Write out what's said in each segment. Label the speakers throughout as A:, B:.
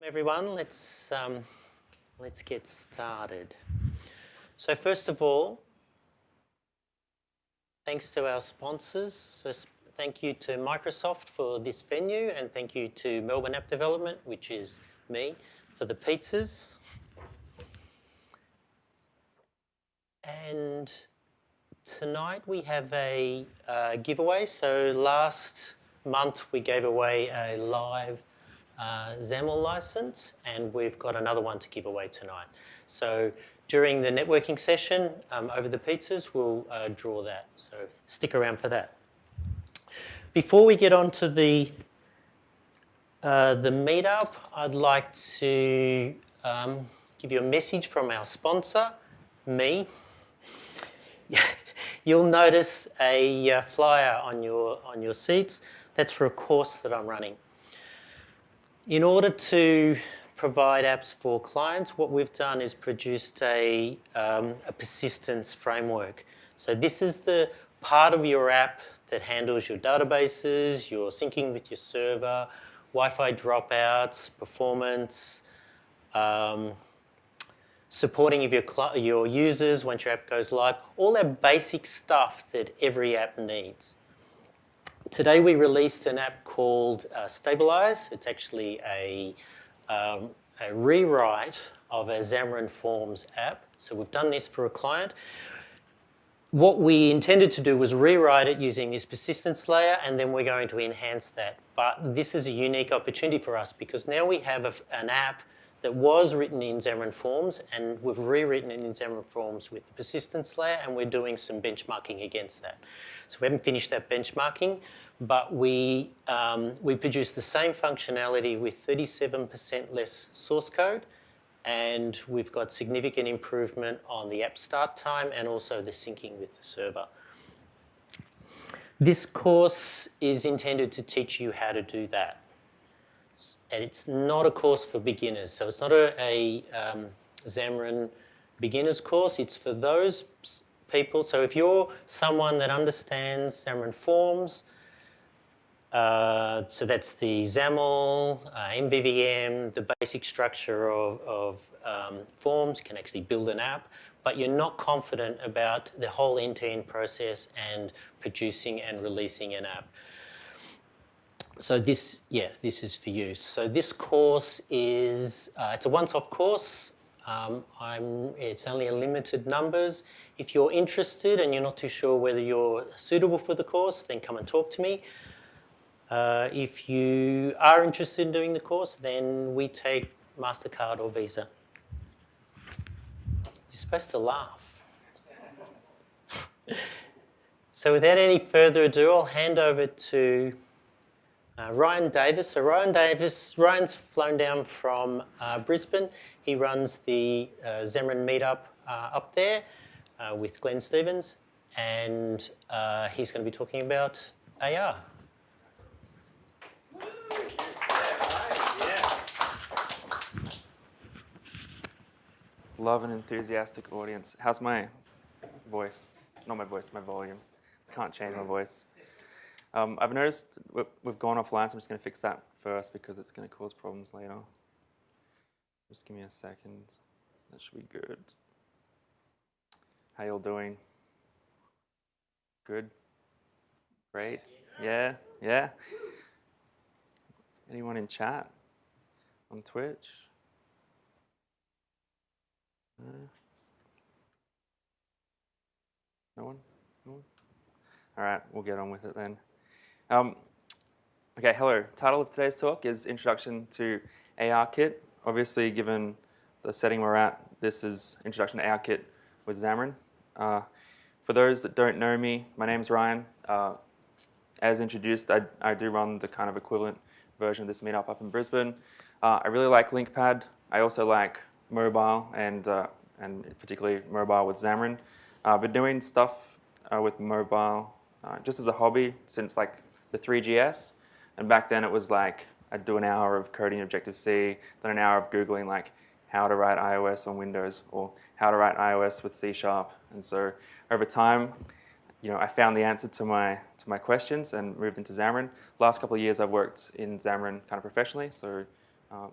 A: Everyone, let's get started. So first of all, thanks to our sponsors. So thank you to Microsoft for this venue, and thank you to Melbourne App Development, which is me, for the pizzas. And tonight we have a giveaway. So last month we gave away a live XAML license, and we've got another one to give away tonight. So during the networking session over the pizzas, we'll draw that. So stick around for that. Before we get on to the meetup, I'd like to give you a message from our sponsor, me. You'll notice a flyer on your seats. That's for a course that I'm running. In order to provide apps for clients, what we've done is produced a persistence framework. So this is the part of your app that handles your databases, your syncing with your server, Wi-Fi dropouts, performance, supporting of your users once your app goes live, all that basic stuff that every app needs. Today we released an app called Stabilize. It's actually a rewrite of a Xamarin.Forms app. So we've done this for a client. What we intended to do was rewrite it using this persistence layer, and then we're going to enhance that. But this is a unique opportunity for us because now we have an app that was written in Xamarin.Forms, and we've rewritten it in Xamarin.Forms with the persistence layer, and we're doing some benchmarking against that. So we haven't finished that benchmarking, but we produced the same functionality with 37% less source code, and we've got significant improvement on the app start time and also the syncing with the server. This course is intended to teach you how to do that. And it's not a course for beginners. So it's not a Xamarin beginners course. It's for those people. So if you're someone that understands Xamarin.Forms, so that's the XAML, MVVM, the basic structure of forms, you can actually build an app, but you're not confident about the whole end-to-end process and producing and releasing an app. So this is for you. So this course is, it's a once-off course. It's only a limited numbers. If you're interested and you're not too sure whether you're suitable for the course, then come and talk to me. If you are interested in doing the course, then we take MasterCard or Visa. You're supposed to laugh. So without any further ado, I'll hand over to Ryan Davis. So Ryan's flown down from Brisbane. He runs the Xamarin Meetup up there with Glenn Stevens, and he's going to be talking about AR.
B: Love an enthusiastic audience. How's my voice? Not my voice, my volume. Can't change my voice. I've noticed we've gone offline, so I'm just going to fix that first because it's going to cause problems later. Just give me a second. That should be good. How y'all doing? Good? Great? Yeah? Yeah? Anyone in chat? On Twitch? No one? No one? All right, we'll get on with it then. Okay, hello. Title of today's talk is Introduction to ARKit. Obviously, given the setting we're at, this is Introduction to ARKit with Xamarin. For those that don't know me, my name's Ryan. As introduced, I do run the kind of equivalent version of this meetup up in Brisbane. I really like LinkPad. I also like mobile and particularly mobile with Xamarin. I've been doing stuff with mobile just as a hobby since like the 3GS, and back then it was like I'd do an hour of coding Objective-C, then an hour of Googling like how to write iOS on Windows or how to write iOS with C#. And so over time, I found the answer to my questions and moved into Xamarin. Last couple of years I've worked in Xamarin kind of professionally, so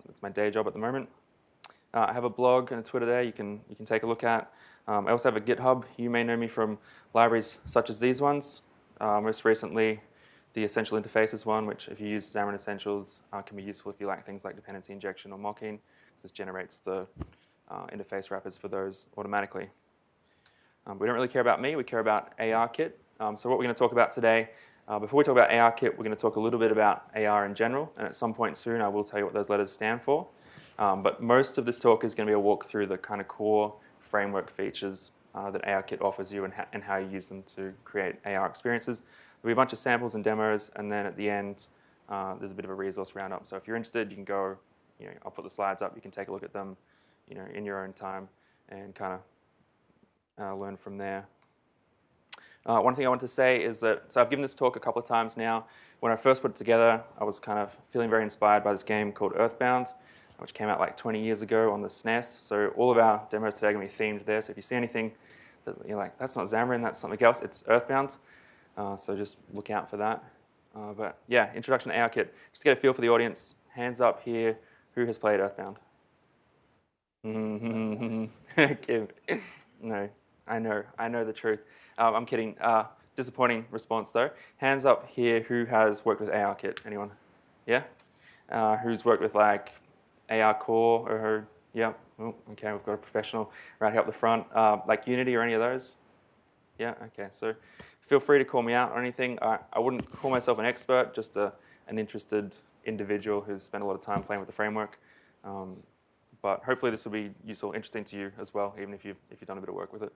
B: It's my day job at the moment. I have a blog and a Twitter there you can take a look at. I also have a GitHub. You may know me from libraries such as these ones. Most recently, the Essential Interfaces one, which if you use Xamarin Essentials, can be useful if you like things like dependency injection or mocking, because this generates the interface wrappers for those automatically. We don't really care about me, we care about ARKit. So what we're going to talk about today, before we talk about ARKit, we're going to talk a little bit about AR in general, and at some point soon I will tell you what those letters stand for. But most of this talk is going to be a walk through the kind of core framework features that ARKit offers you and how you use them to create AR experiences. There'll be a bunch of samples and demos, and then at the end there's a bit of a resource roundup. So if you're interested, you can go, I'll put the slides up, you can take a look at them in your own time and kind of learn from there. One thing I want to say is that, so I've given this talk a couple of times now. When I first put it together, I was kind of feeling very inspired by this game called Earthbound, which came out like 20 years ago on the SNES. So all of our demos today are going to be themed there. So if you see anything that you're like, that's not Xamarin, that's something else, it's Earthbound. So just look out for that. But yeah, introduction to ARKit. Just to get a feel for the audience, hands up here, who has played Earthbound? Kim. No, I know the truth. I'm kidding. Disappointing response though. Hands up here, who has worked with ARKit? Anyone? Yeah? Who's worked with like AR Core or yeah? Oh, okay, we've got a professional right here up the front. Like Unity or any of those? Yeah, okay. So feel free to call me out on anything. I wouldn't call myself an expert, just an interested individual who's spent a lot of time playing with the framework. But hopefully this will be useful, interesting to you as well, even if you've done a bit of work with it.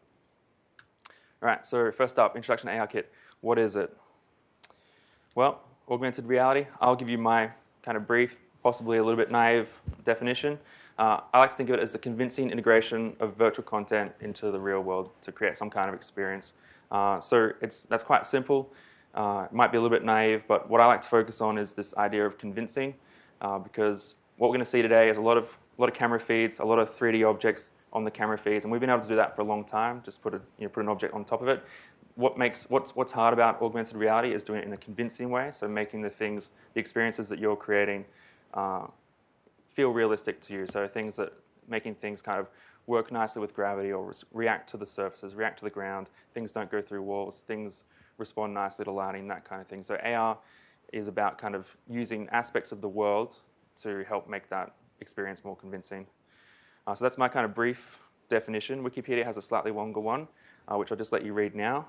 B: All right, so first up, introduction to ARKit. What is it? Well, augmented reality. I'll give you my kind of brief, possibly a little bit naive definition. I like to think of it as the convincing integration of virtual content into the real world to create some kind of experience. So that's quite simple. It might be a little bit naive, but what I like to focus on is this idea of convincing, because what we're going to see today is a lot of camera feeds, a lot of 3D objects on the camera feeds, and we've been able to do that for a long time. Just put an object on top of it. What's hard about augmented reality is doing it in a convincing way. So making the experiences that you're creating feel realistic to you. So making things kind of work nicely with gravity or react to the surfaces, react to the ground. Things don't go through walls. Things respond nicely to lighting, that kind of thing. So AR is about kind of using aspects of the world to help make that experience more convincing. So that's my kind of brief definition. Wikipedia has a slightly longer one, which I'll just let you read now.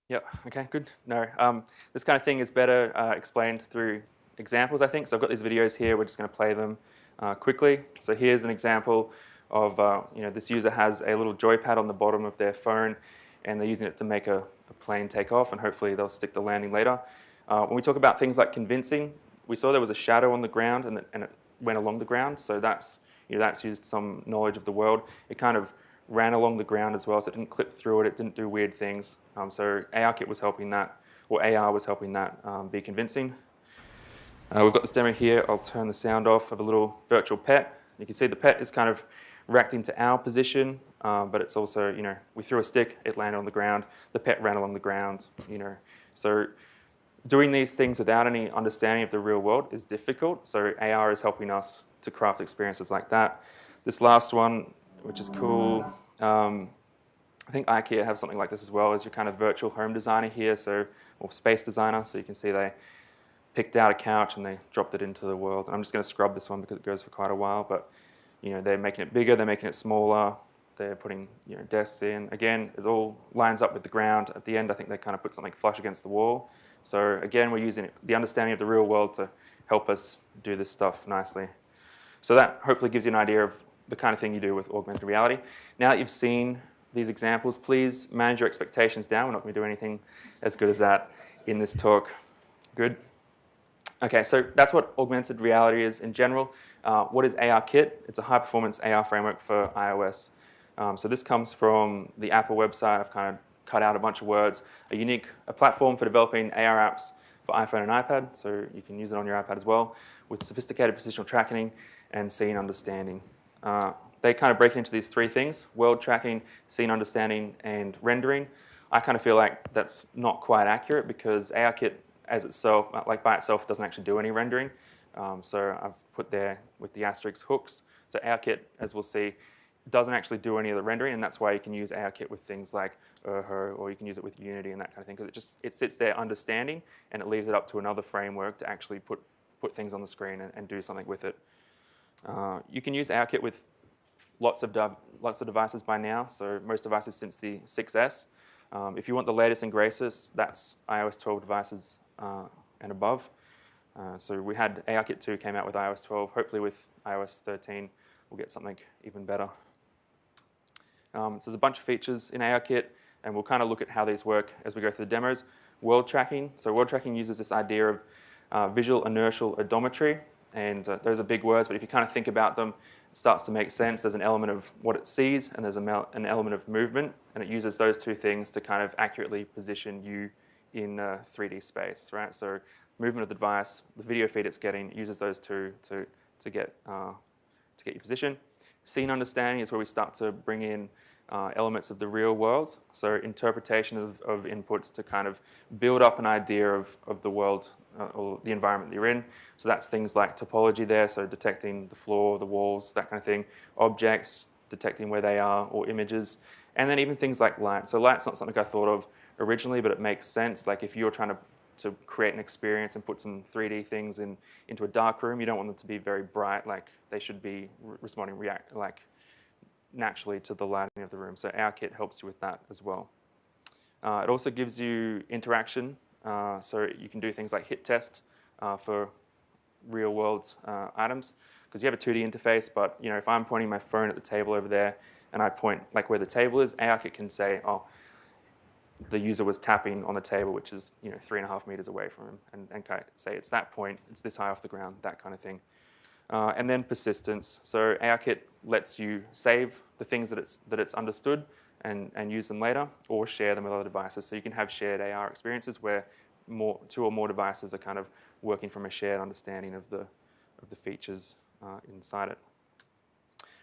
B: Yep, okay, good. No, this kind of thing is better explained through examples, I think. So I've got these videos here. We're just going to play them quickly. So here's an example of, this user has a little joypad on the bottom of their phone, and they're using it to make a plane take off, and hopefully they'll stick the landing later. When we talk about things like convincing, we saw there was a shadow on the ground and it went along the ground. So that's used some knowledge of the world. It kind of ran along the ground as well, so it didn't clip through it. It didn't do weird things. So ARKit was helping that, or AR was helping that be convincing. We've got this demo here. I'll turn the sound off of a little virtual pet. You can see the pet is kind of reacting to our position, but it's also, we threw a stick, it landed on the ground. The pet ran along the ground, So doing these things without any understanding of the real world is difficult, so AR is helping us to craft experiences like that. This last one, which is cool, I think IKEA have something like this as well, as your kind of virtual home designer here, or space designer, so you can see they picked out a couch and they dropped it into the world. And I'm just going to scrub this one because it goes for quite a while, but they're making it bigger, they're making it smaller, they're putting desks in. Again, it all lines up with the ground. At the end, I think they kind of put something flush against the wall. So again, we're using the understanding of the real world to help us do this stuff nicely. So that hopefully gives you an idea of the kind of thing you do with augmented reality. Now that you've seen these examples, please manage your expectations down. We're not going to do anything as good as that in this talk. Good? Okay, so that's what augmented reality is in general. What is ARKit? It's a high-performance AR framework for iOS. So this comes from the Apple website. I've kind of cut out a bunch of words. A platform for developing AR apps for iPhone and iPad, so you can use it on your iPad as well, with sophisticated positional tracking and scene understanding. They kind of break it into these three things: world tracking, scene understanding, and rendering. I kind of feel like that's not quite accurate because ARKit as itself, like by itself, doesn't actually do any rendering. So I've put there with the asterisk hooks. So ARKit, as we'll see, doesn't actually do any of the rendering, and that's why you can use ARKit with things like Urho, or you can use it with Unity and that kind of thing, because it sits there understanding, and it leaves it up to another framework to actually put things on the screen and do something with it. You can use ARKit with lots of devices by now, so most devices since the 6S. If you want the latest and greatest, that's iOS 12 devices and above. So we had ARKit 2 came out with iOS 12. Hopefully with iOS 13, we'll get something even better. So there's a bunch of features in ARKit, and we'll kind of look at how these work as we go through the demos. World tracking. So world tracking uses this idea of visual inertial odometry, and those are big words, but if you kind of think about them, it starts to make sense. There's an element of what it sees, and there's an element of movement, and it uses those two things to kind of accurately position you in 3D space, right? So movement of the device, the video feed it's getting, it uses those two to get your position. Scene understanding is where we start to bring in elements of the real world, so interpretation of inputs to kind of build up an idea of the world or the environment that you're in. So that's things like topology there, so detecting the floor, the walls, that kind of thing. Objects, detecting where they are, or images. And then even things like light. So light's not something I thought of originally, but it makes sense. Like if you're trying to create an experience and put some 3D things into a dark room, you don't want them to be very bright. Like they should be responding naturally to the lighting of the room. So ARKit helps you with that as well. It also gives you interaction. So you can do things like hit test for real world items, because you have a 2D interface, but if I'm pointing my phone at the table over there and I point like where the table is, ARKit can say, oh, the user was tapping on the table, which is 3.5 meters away from him, and kind of say it's that point, it's this high off the ground, that kind of thing. And then persistence. So ARKit lets you save the things that it's understood and use them later, or share them with other devices. So you can have shared AR experiences where two or more devices are kind of working from a shared understanding of the features inside it.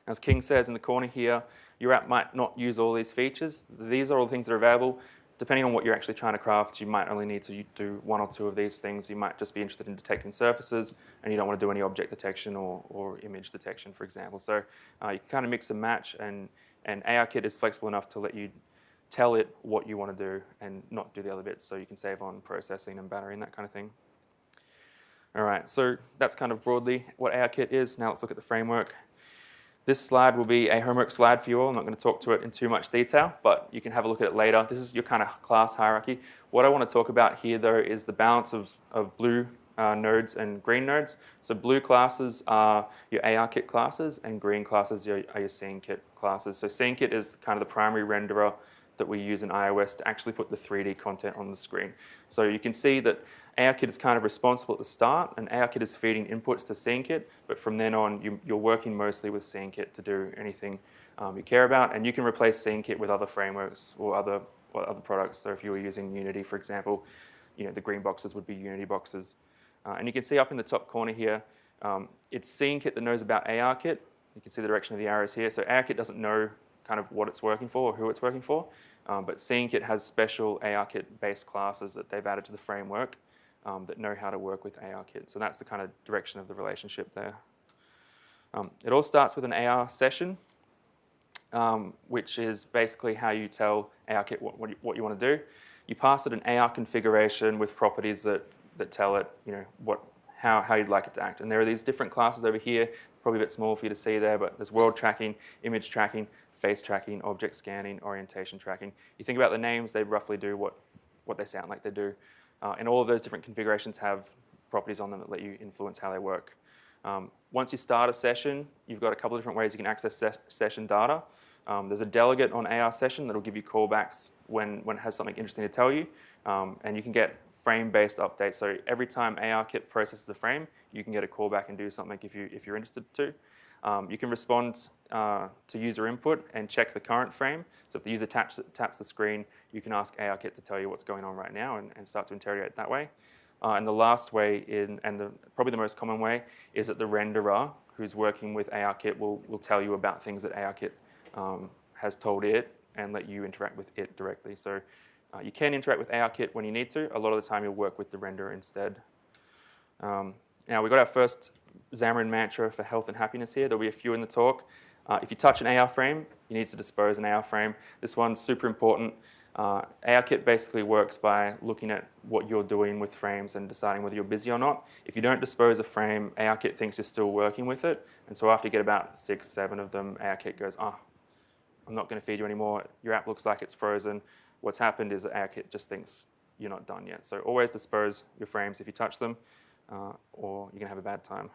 B: As King says in the corner here, your app might not use all these features. These are all the things that are available. Depending on what you're actually trying to craft, you might only need to do one or two of these things. You might just be interested in detecting surfaces, and you don't want to do any object detection or image detection, for example. So you can kind of mix and match, and ARKit is flexible enough to let you tell it what you want to do and not do the other bits, so you can save on processing and battery and that kind of thing. All right, so that's kind of broadly what ARKit is. Now let's look at the framework. This slide will be a homework slide for you all. I'm not going to talk to it in too much detail, but you can have a look at it later. This is your kind of class hierarchy. What I want to talk about here, though, is the balance of blue nodes and green nodes. So blue classes are your ARKit classes, and green classes are your SceneKit classes. So SceneKit is kind of the primary renderer that we use in iOS to actually put the 3D content on the screen. So you can see that ARKit is kind of responsible at the start, and ARKit is feeding inputs to SceneKit, but from then on, you're working mostly with SceneKit to do anything you care about, and you can replace SceneKit with other frameworks or other products. So if you were using Unity, for example, the green boxes would be Unity boxes. And you can see up in the top corner here, it's SceneKit that knows about ARKit. You can see the direction of the arrows here. So ARKit doesn't know kind of what it's working for or who it's working for, but SceneKit has special ARKit-based classes that they've added to the framework that know how to work with ARKit. So that's the kind of direction of the relationship there. It all starts with an AR session, which is basically how you tell ARKit what you want to do. You pass it an AR configuration with properties that tell it how you'd like it to act. And there are these different classes over here, probably a bit small for you to see there, but there's world tracking, image tracking, face tracking, object scanning, orientation tracking. You think about the names, they roughly do what they sound like they do. And all of those different configurations have properties on them that let you influence how they work. Once you start a session, you've got a couple of different ways you can access session data. There's a delegate on AR session that will give you callbacks when it has something interesting to tell you. And you can get frame-based updates. So every time ARKit processes a frame, you can get a callback and do something if you're interested to. You can respond to user input and check the current frame. So if the user taps the screen, you can ask ARKit to tell you what's going on right now and start to interrogate that way. And the last way, probably the most common way, is that the renderer who's working with ARKit will tell you about things that ARKit has told it and let you interact with it directly. So You can interact with ARKit when you need to. A lot of the time you'll work with the renderer instead. Now we've got our first Xamarin mantra for health and happiness here. There'll be a few in the talk. If you touch an AR frame, you need to dispose an AR frame. This one's super important. ARKit basically works by looking at what you're doing with frames and deciding whether you're busy or not. If you don't dispose a frame, ARKit thinks you're still working with it. And so after you get about 6, 7 of them, ARKit goes, oh, I'm not going to feed you anymore. Your app looks like it's frozen. What's happened is that ARKit just thinks you're not done yet. So always dispose your frames if you touch them, or you're going to have a bad time.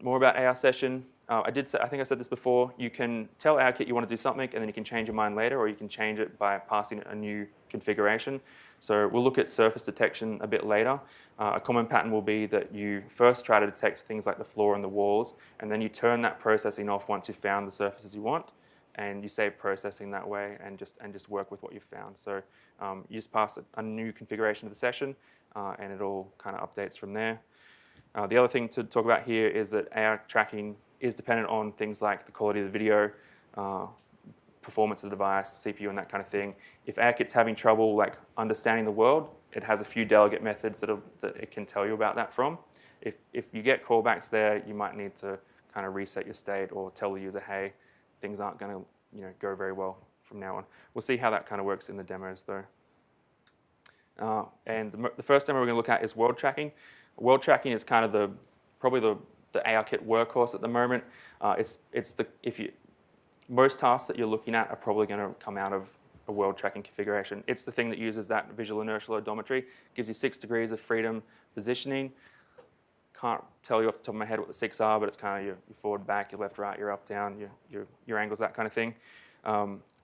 B: More about AR session. I think I said this before. You can tell ARKit you want to do something, and then you can change your mind later, or you can change it by passing a new configuration. So we'll look at surface detection a bit later. A common pattern will be that you first try to detect things like the floor and the walls, and then you turn that processing off once you've found the surfaces you want, and you save processing that way, and just work with what you've found. So you just pass a new configuration to the session, and it all kind of updates from there. The other thing to talk about here is that AR tracking is dependent on things like the quality of the video, performance of the device, CPU, and that kind of thing. If ARKit's having trouble like understanding the world, it has a few delegate methods that it can tell you about that from. If you get callbacks there, you might need to kind of reset your state or tell the user, hey, things aren't going to go very well from now on. We'll see how that kind of works in the demos though. And the first demo we're going to look at is world tracking. World tracking is kind of probably the ARKit workhorse at the moment. Most tasks that you're looking at are probably going to come out of a world tracking configuration. It's the thing that uses that visual inertial odometry, gives you 6 degrees of freedom positioning. Can't tell you off the top of my head what the 6 are, but it's kind of your forward, back, your left, right, your up, down, your angles, that kind of thing.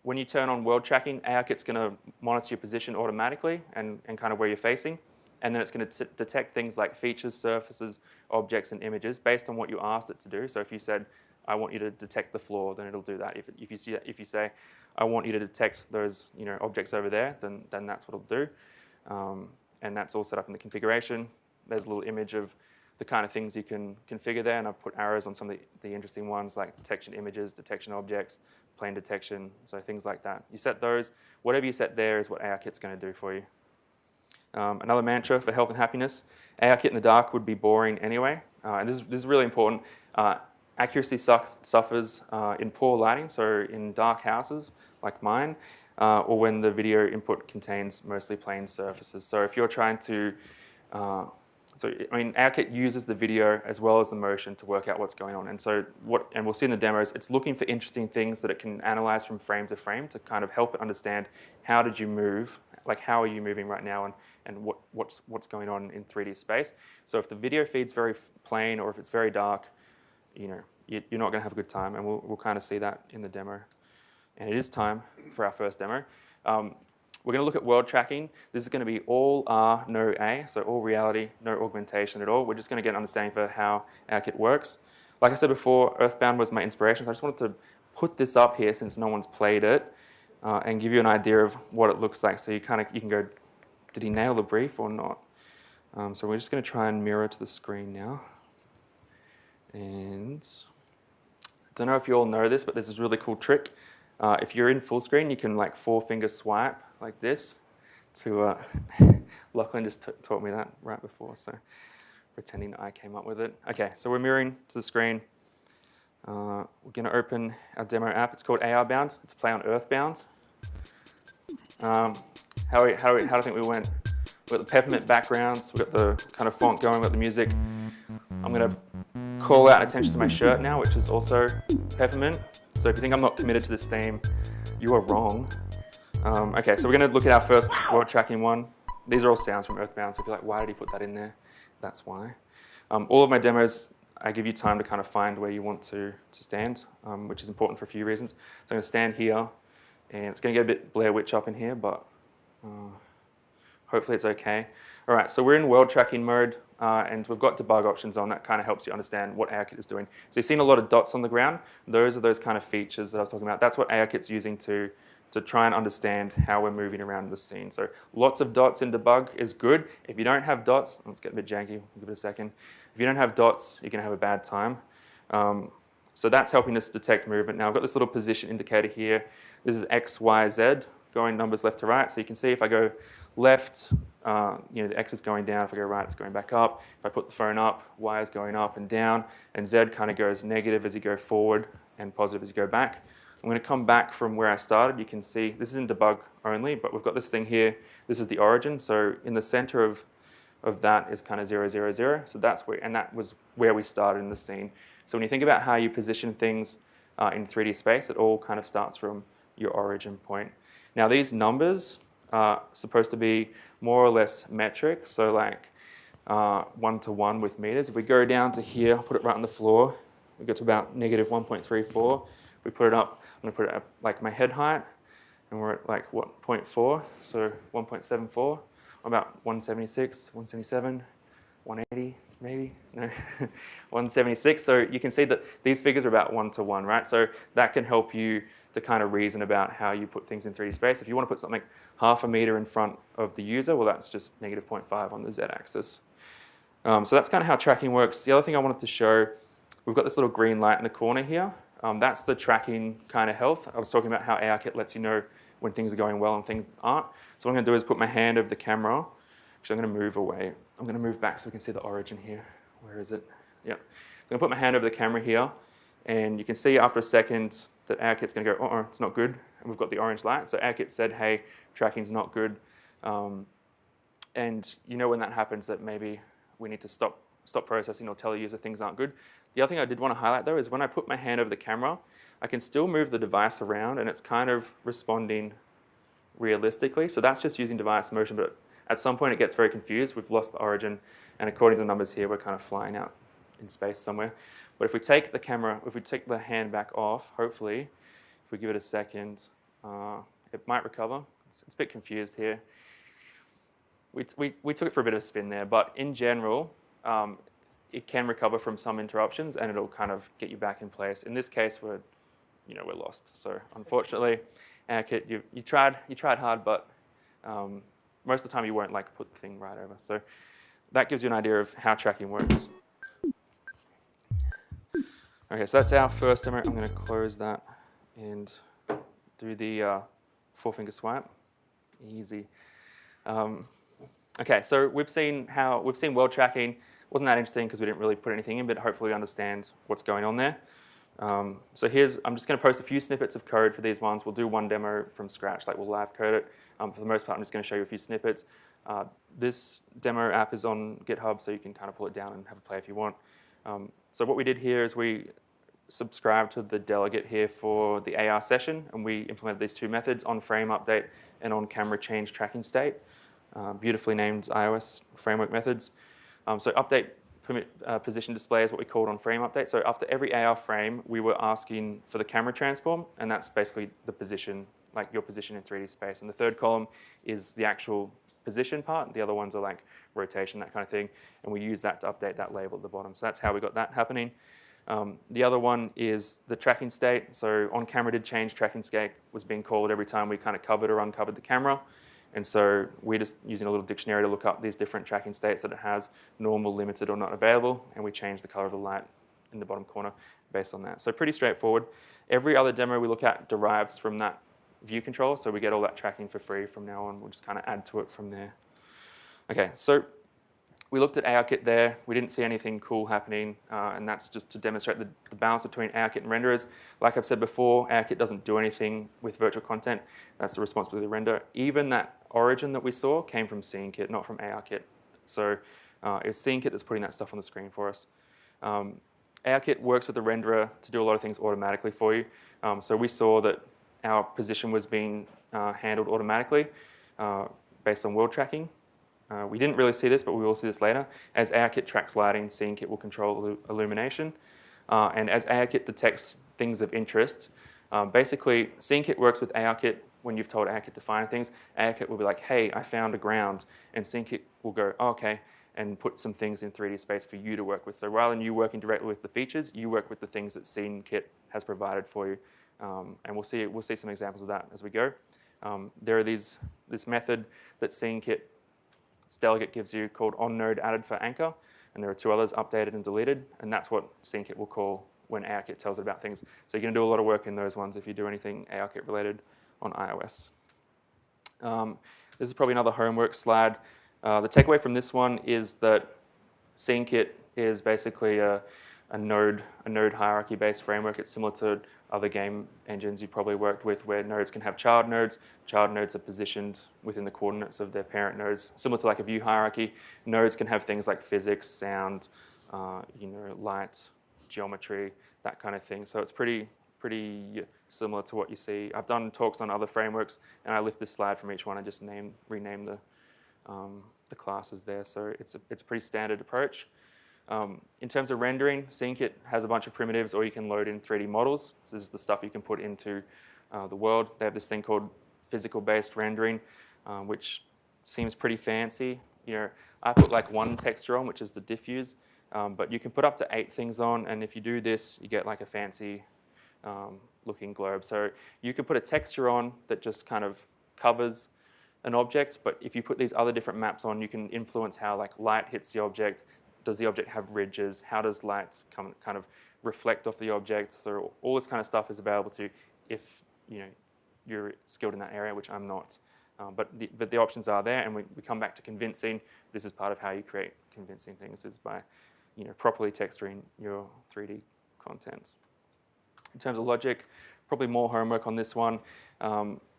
B: When you turn on world tracking, ARKit's going to monitor your position automatically and kind of where you're facing. And then it's going to detect things like features, surfaces, objects, and images based on what you asked it to do. So if you said, I want you to detect the floor, then it'll do that. If you say, I want you to detect those objects over there, then that's what it'll do. And that's all set up in the configuration. There's a little image of the kind of things you can configure there, and I've put arrows on some of the interesting ones like detection images, detection objects, plane detection, so things like that. You set those. Whatever you set there is what ARKit's going to do for you. Another mantra for health and happiness, ARKit in the dark would be boring anyway. And this is really important. Accuracy suffers in poor lighting, so in dark houses like mine, or when the video input contains mostly plain surfaces. So if you're trying to, ARKit uses the video as well as the motion to work out what's going on. And we'll see in the demos, it's looking for interesting things that it can analyze from frame to frame to kind of help it understand how did you move, like how are you moving right now, and what's going on in 3D space. So if the video feed's very plain or if it's very dark, you're not going to have a good time, and we'll kind of see that in the demo. And it is time for our first demo. We're going to look at world tracking. This is going to be all R, no A, so all reality, no augmentation at all. We're just going to get an understanding for how ARKit works. Like I said before, Earthbound was my inspiration, so I just wanted to put this up here since no one's played it and give you an idea of what it looks like. So you can go, did he nail the brief or not? So we're just going to try and mirror to the screen now. And I don't know if you all know this, but there's this really cool trick. If you're in full screen, you can like 4-finger swipe like this to, Lachlan just taught me that right before, so pretending I came up with it. Okay, so we're mirroring to the screen. We're going to open our demo app. It's called ARBound. It's a play on Earthbound. How do you think we went? We've got the peppermint backgrounds. We've got the kind of font going. We've got the music. I'm going to call out attention to my shirt now, which is also peppermint. So if you think I'm not committed to this theme, you are wrong. Okay, so we're going to look at our first world tracking one. These are all sounds from Earthbound, so if you're like, why did he put that in there? That's why. All of my demos, I give you time to kind of find where you want to stand, which is important for a few reasons. So I'm going to stand here, and it's going to get a bit Blair Witch up in here, but hopefully it's okay. All right, so we're in world tracking mode, and we've got debug options on. That kind of helps you understand what ARKit is doing. So you've seen a lot of dots on the ground. Those are those kind of features that I was talking about. That's what ARKit's using to try and understand how we're moving around the scene. So lots of dots in debug is good. If you don't have dots, let's get a bit janky, we'll give it a second. If you don't have dots, you're going to have a bad time. So that's helping us detect movement. Now I've got this little position indicator here. This is X, Y, Z. going numbers left to right. So you can see if I go left, the X is going down. If I go right, it's going back up. If I put the phone up, Y is going up and down, and Z kind of goes negative as you go forward and positive as you go back. I'm going to come back from where I started. You can see this is in debug only, but we've got this thing here. This is the origin. So in the center of that is kind of 0, 0, 0. So that's where, and that was where we started in the scene. So when you think about how you position things in 3D space, it all kind of starts from your origin point. Now these numbers are supposed to be more or less metric, so like 1-to-1 with meters. If we go down to here, put it right on the floor, we get to about negative 1.34. If we put it up, I'm going to put it at like my head height, and we're at like what, 0.4, so 1.74, about 176, 177, 180 maybe, no, 176. So you can see that these figures are about 1-to-1, right? So that can help you to kind of reason about how you put things in 3D space. If you want to put something half a meter in front of the user, well, that's just negative 0.5 on the z-axis. So that's kind of how tracking works. The other thing I wanted to show, we've got this little green light in the corner here. That's the tracking kind of health. I was talking about how ARKit lets you know when things are going well and things aren't. So what I'm going to do is put my hand over the camera. Actually, I'm going to move away. I'm going to move back so we can see the origin here. Where is it? Yeah. I'm going to put my hand over the camera here, and you can see after a second that ARKit's going to go, it's not good, and we've got the orange light. So ARKit said, hey, tracking's not good. And you know when that happens that maybe we need to stop processing or tell the user things aren't good. The other thing I did want to highlight though is when I put my hand over the camera, I can still move the device around and it's kind of responding realistically. So that's just using device motion, but at some point it gets very confused. We've lost the origin, and according to the numbers here, we're kind of flying out in space somewhere. But if we take the camera, if we take the hand back off, hopefully, if we give it a second, it might recover. It's a bit confused here. We took it for a bit of a spin there, but in general, it can recover from some interruptions, and it'll kind of get you back in place. In this case, we're lost. So unfortunately, ARKit, you tried hard, but most of the time you won't like put the thing right over. So that gives you an idea of how tracking works. Okay, so that's our first demo. I'm going to close that and do the 4-finger swipe. Easy. Okay, so we've seen world tracking. Wasn't that interesting because we didn't really put anything in, but hopefully we understand what's going on there. So I'm just going to post a few snippets of code for these ones. We'll do one demo from scratch, like we'll live code it. For the most part, I'm just going to show you a few snippets. This demo app is on GitHub, so you can kind of pull it down and have a play if you want. So what we did here is we subscribed to the delegate here for the AR session, and we implemented these two methods, on frame update and on camera change tracking state. Beautifully named iOS framework methods. So update position display is what we called on frame update. So after every AR frame, we were asking for the camera transform, and that's basically the position, like your position in 3D space. And the third column is the actual position part. The other ones are like rotation, that kind of thing. And we use that to update that label at the bottom. So that's how we got that happening. The other one is the tracking state. So on camera did change tracking state was being called every time we kind of covered or uncovered the camera. And so we're just using a little dictionary to look up these different tracking states that it has, normal, limited, or not available, and we change the color of the light in the bottom corner based on that. So pretty straightforward. Every other demo we look at derives from that view control, so we get all that tracking for free from now on. We'll just kind of add to it from there. Okay, so we looked at ARKit there. We didn't see anything cool happening, and that's just to demonstrate the balance between ARKit and renderers. Like I've said before, ARKit doesn't do anything with virtual content. That's the responsibility of the renderer. Even that origin that we saw came from SceneKit, not from ARKit. So it's SceneKit that's putting that stuff on the screen for us. ARKit works with the renderer to do a lot of things automatically for you. So we saw that our position was being handled automatically based on world tracking. We didn't really see this, but we will see this later. As ARKit tracks lighting, SceneKit will control illumination. And as ARKit detects things of interest, basically SceneKit works with ARKit. When you've told ARKit to find things, ARKit will be like, hey, I found a ground. And SceneKit will go, oh, okay, and put some things in 3D space for you to work with. So rather than you working directly with the features, you work with the things that SceneKit has provided for you. And we'll see some examples of that as we go. There are this method that SceneKit delegate gives you called onNode added for anchor, and there are two others, updated and deleted, and that's what SceneKit will call when ARKit tells it about things. So you're going to do a lot of work in those ones if you do anything ARKit related on iOS. This is probably another homework slide. The takeaway from this one is that SceneKit is basically a node hierarchy-based framework. It's similar to other game engines you've probably worked with where nodes can have child nodes. Child nodes are positioned within the coordinates of their parent nodes. Similar to like a view hierarchy, nodes can have things like physics, sound, light, geometry, that kind of thing. So it's pretty similar to what you see. I've done talks on other frameworks, and I lift this slide from each one and just rename the classes there. So it's a pretty standard approach. In terms of rendering, SceneKit has a bunch of primitives, or you can load in 3D models. So this is the stuff you can put into the world. They have this thing called physical-based rendering, which seems pretty fancy. I put like one texture on, which is the diffuse, but you can put up to 8 things on, and if you do this, you get like a fancy looking globe. So you can put a texture on that just kind of covers an object, but if you put these other different maps on, you can influence how like light hits the object. Does the object have ridges? How does light kind of reflect off the object? So all this kind of stuff is available to you if you're skilled in that area, which I'm not. But the options are there, and we come back to convincing. This is part of how you create convincing things, is by properly texturing your 3D contents. In terms of logic, probably more homework on this one.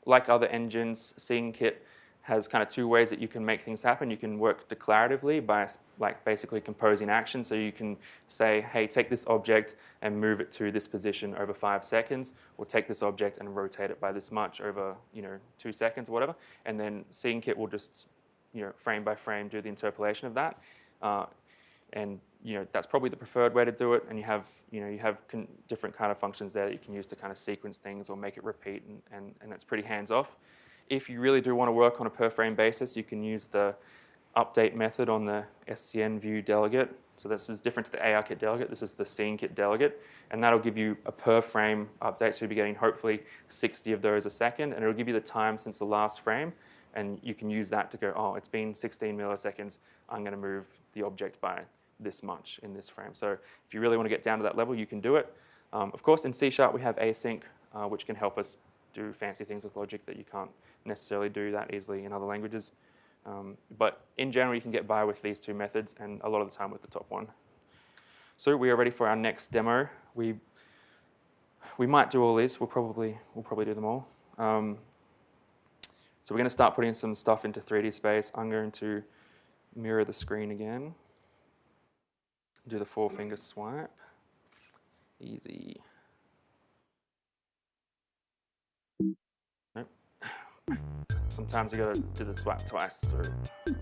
B: Like other engines, SceneKit has kind of 2 ways that you can make things happen. You can work declaratively by like basically composing action. So you can say, hey, take this object and move it to this position over 5 seconds, or take this object and rotate it by this much over 2 seconds or whatever. And then SceneKit will just frame by frame do the interpolation of that. And that's probably the preferred way to do it. And you have different kind of functions there that you can use to kind of sequence things or make it repeat, and it's pretty hands off. If you really do want to work on a per frame basis, you can use the update method on the SCN view delegate. So this is different to the ARKit delegate. This is the SceneKit delegate, and that'll give you a per frame update. So you'll be getting hopefully 60 of those a second, and it'll give you the time since the last frame. And you can use that to go, oh, it's been 16 milliseconds. I'm going to move the object by this much in this frame. So if you really want to get down to that level, you can do it. Of course, in C# we have async, which can help us do fancy things with logic that you can't necessarily do that easily in other languages. But in general, you can get by with these 2 methods, and a lot of the time with the top one. So we are ready for our next demo. We might do all these. We'll probably do them all. So we're going to start putting some stuff into 3D space. I'm going to mirror the screen again. Do the 4-finger swipe. Easy. Nope. Sometimes you gotta do the swipe twice. Yeah,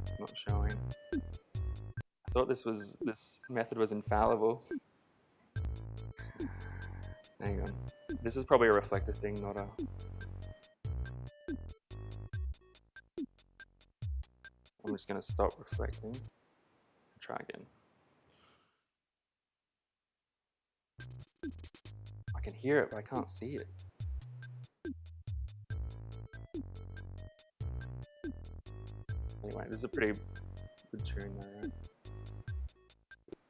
B: it's not showing. I thought this method was infallible. Hang on. This is probably a reflective thing, not a... I'm just gonna stop reflecting. Try again. I can hear it, but I can't see it. Anyway, this is a pretty good tune though, right?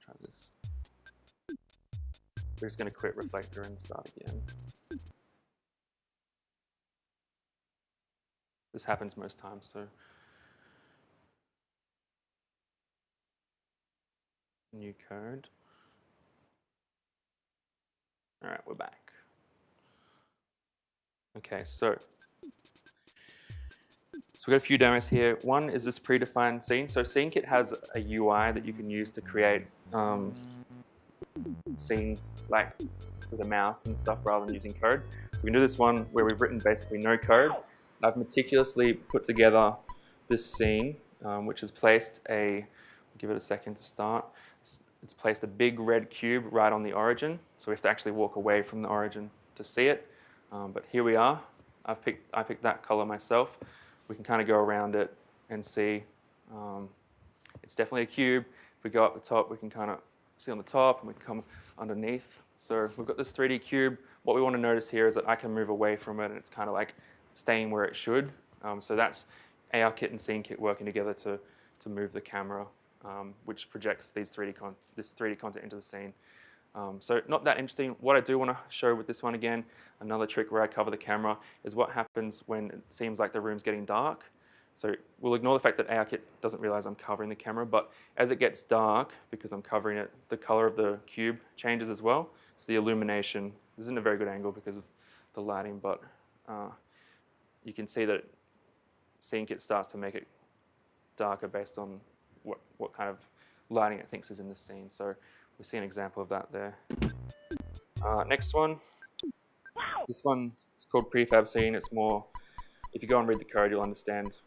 B: Try this. We're just going to quit reflector and start again. This happens most times, so. New code. All right, we're back. Okay, so we've got a few demos here. One is this predefined scene. So SceneKit has a UI that you can use to create scenes like with a mouse and stuff rather than using code. So we can do this one where we've written basically no code. I've meticulously put together this scene, which has placed I'll give it a second to start. It's placed a big red cube right on the origin. So we have to actually walk away from the origin to see it. But here we are. I picked that color myself. We can kind of go around it and see. It's definitely a cube. If we go up the top, we can kind of see on the top, and we can come underneath. So we've got this 3D cube. What we want to notice here is that I can move away from it, and it's kind of like staying where it should. So that's ARKit and SceneKit working together to move the camera, which projects this 3D content into the scene. So not that interesting. What I do want to show with this one again, another trick where I cover the camera, is what happens when it seems like the room's getting dark. So we'll ignore the fact that ARKit doesn't realize I'm covering the camera, but as it gets dark, because I'm covering it, the color of the cube changes as well. So the illumination, this isn't a very good angle because of the lighting, but you can see that SceneKit starts to make it darker based on what kind of lighting it thinks is in the scene. So we see an example of that there. Next one. This one is called prefab scene. It's more, if you go and read the code, you'll understand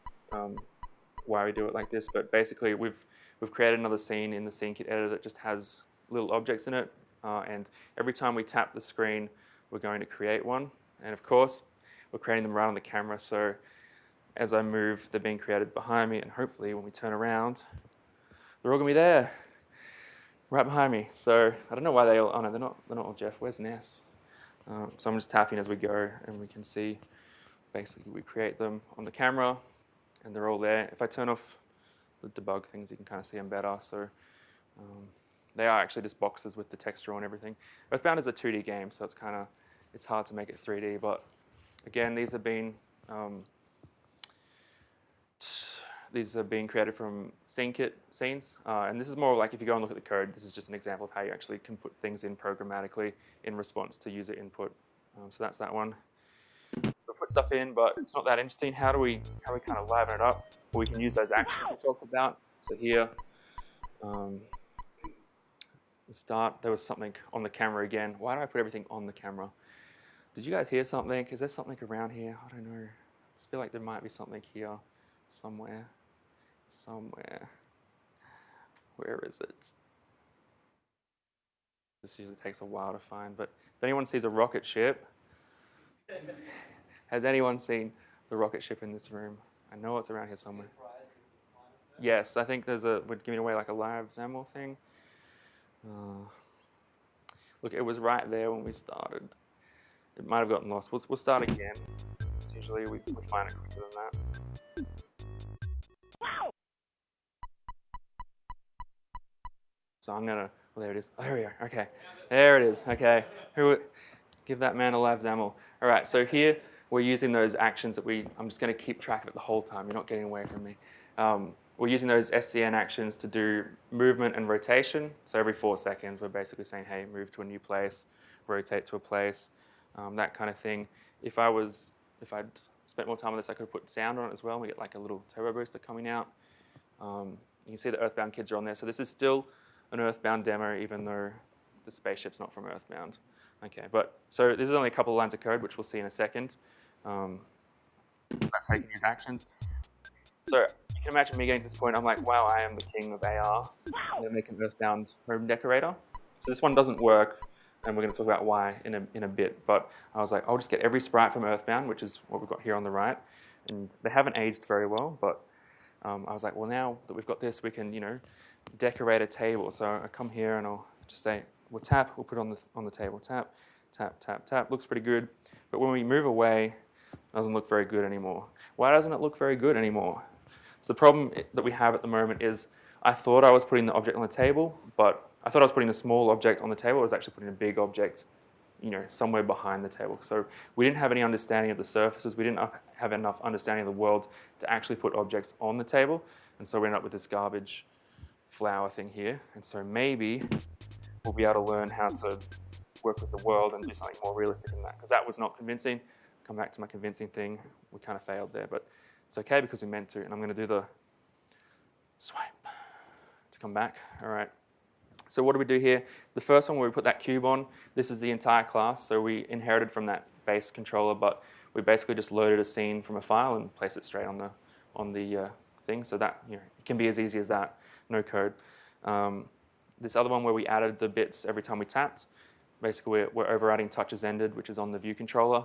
B: why we do it like this. But basically, we've created another scene in the SceneKit editor that just has little objects in it. And every time we tap the screen, we're going to create one. And of course, we're creating them right on the camera. So as I move, they're being created behind me. And hopefully, when we turn around, they're all going to be there, right behind me. So I don't know why they all, oh no, they're not all Jeff. Where's Ness? So I'm just tapping as we go, and we can see basically we create them on the camera, and they're all there. If I turn off the debug things, you can kind of see them better. So they are actually just boxes with the texture on everything. Earthbound is a 2D game, so it's hard to make it 3D. But again, these have been created from SceneKit scenes, and this is more like if you go and look at the code, this is just an example of how you actually can put things in programmatically in response to user input. So that's that one. So we put stuff in, but it's not that interesting. How do we kind of liven it up? Well, we can use those actions we talked about. So here, we start. There was something on the camera again. Why do I put everything on the camera? Did you guys hear something? Is there something around here? I don't know. I just feel like there might be something here somewhere. Where is it? This usually takes a while to find, but if anyone sees a rocket ship, has anyone seen the rocket ship in this room? I know it's around here somewhere. Yes, I think we're giving away like a live XAML thing. Look, it was right there when we started. It might have gotten lost. We'll start again. Usually we find it quicker than that. So I'm gonna, well, there it is. Oh, there we are, okay. There it is, okay. Give that man a live XAML. All right, so here we're using those actions that I'm just gonna keep track of it the whole time. You're not getting away from me. We're using those SCN actions to do movement and rotation. So every 4 seconds, we're basically saying, hey, move to a new place, rotate to a place, that kind of thing. If I'd spent more time on this, I could have put sound on it as well. We get like a little turbo booster coming out. You can see the Earthbound kids are on there. So this is still an Earthbound demo, even though the spaceship's not from Earthbound. Okay, so this is only a couple of lines of code, which we'll see in a second. So that's how you can use actions. So you can imagine me getting to this point, I'm like, wow, I am the king of AR. I'm going to make an Earthbound home decorator. So this one doesn't work, and we're going to talk about why in a bit. But I was like, I'll just get every sprite from Earthbound, which is what we've got here on the right. And they haven't aged very well, but I was like, well, now that we've got this, we can, decorate a table. So I come here and I'll just say, we'll put it on the table. Tap, tap, tap, tap. Looks pretty good. But when we move away, it doesn't look very good anymore. Why doesn't it look very good anymore? So the problem that we have at the moment is I thought I was putting the object on the table, but I thought I was putting a small object on the table. I was actually putting a big object, somewhere behind the table. So we didn't have any understanding of the surfaces. We didn't have enough understanding of the world to actually put objects on the table. And so we ended up with this garbage flower thing here. And so maybe we'll be able to learn how to work with the world and do something more realistic than that. Because that was not convincing. Come back to my convincing thing. We kind of failed there, but it's okay because we meant to. And I'm going to do the swipe to come back. All right. So what do we do here? The first one where we put that cube on, this is the entire class. So we inherited from that base controller, but we basically just loaded a scene from a file and placed it straight on the thing. So that it can be as easy as that, no code. This other one where we added the bits every time we tapped, basically we're overriding touch as ended, which is on the view controller.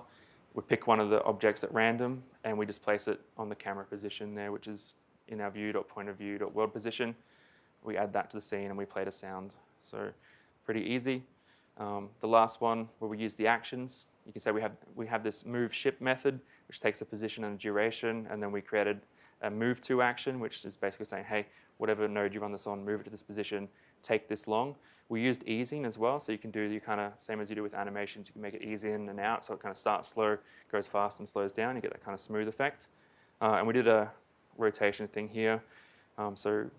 B: We pick one of the objects at random and we just place it on the camera position there, which is in our view.pointofview.world position. We add that to the scene and we played a sound. So pretty easy. The last one where we use the actions, you can say we have this move ship method, which takes a position and a duration, and then we created a move to action, which is basically saying, hey, whatever node you run this on, move it to this position, take this long. We used easing as well, so you can do you kind of same as you do with animations. You can make it easy in and out, so it kind of starts slow, goes fast, and slows down. You get that kind of smooth effect. And we did a rotation thing here. So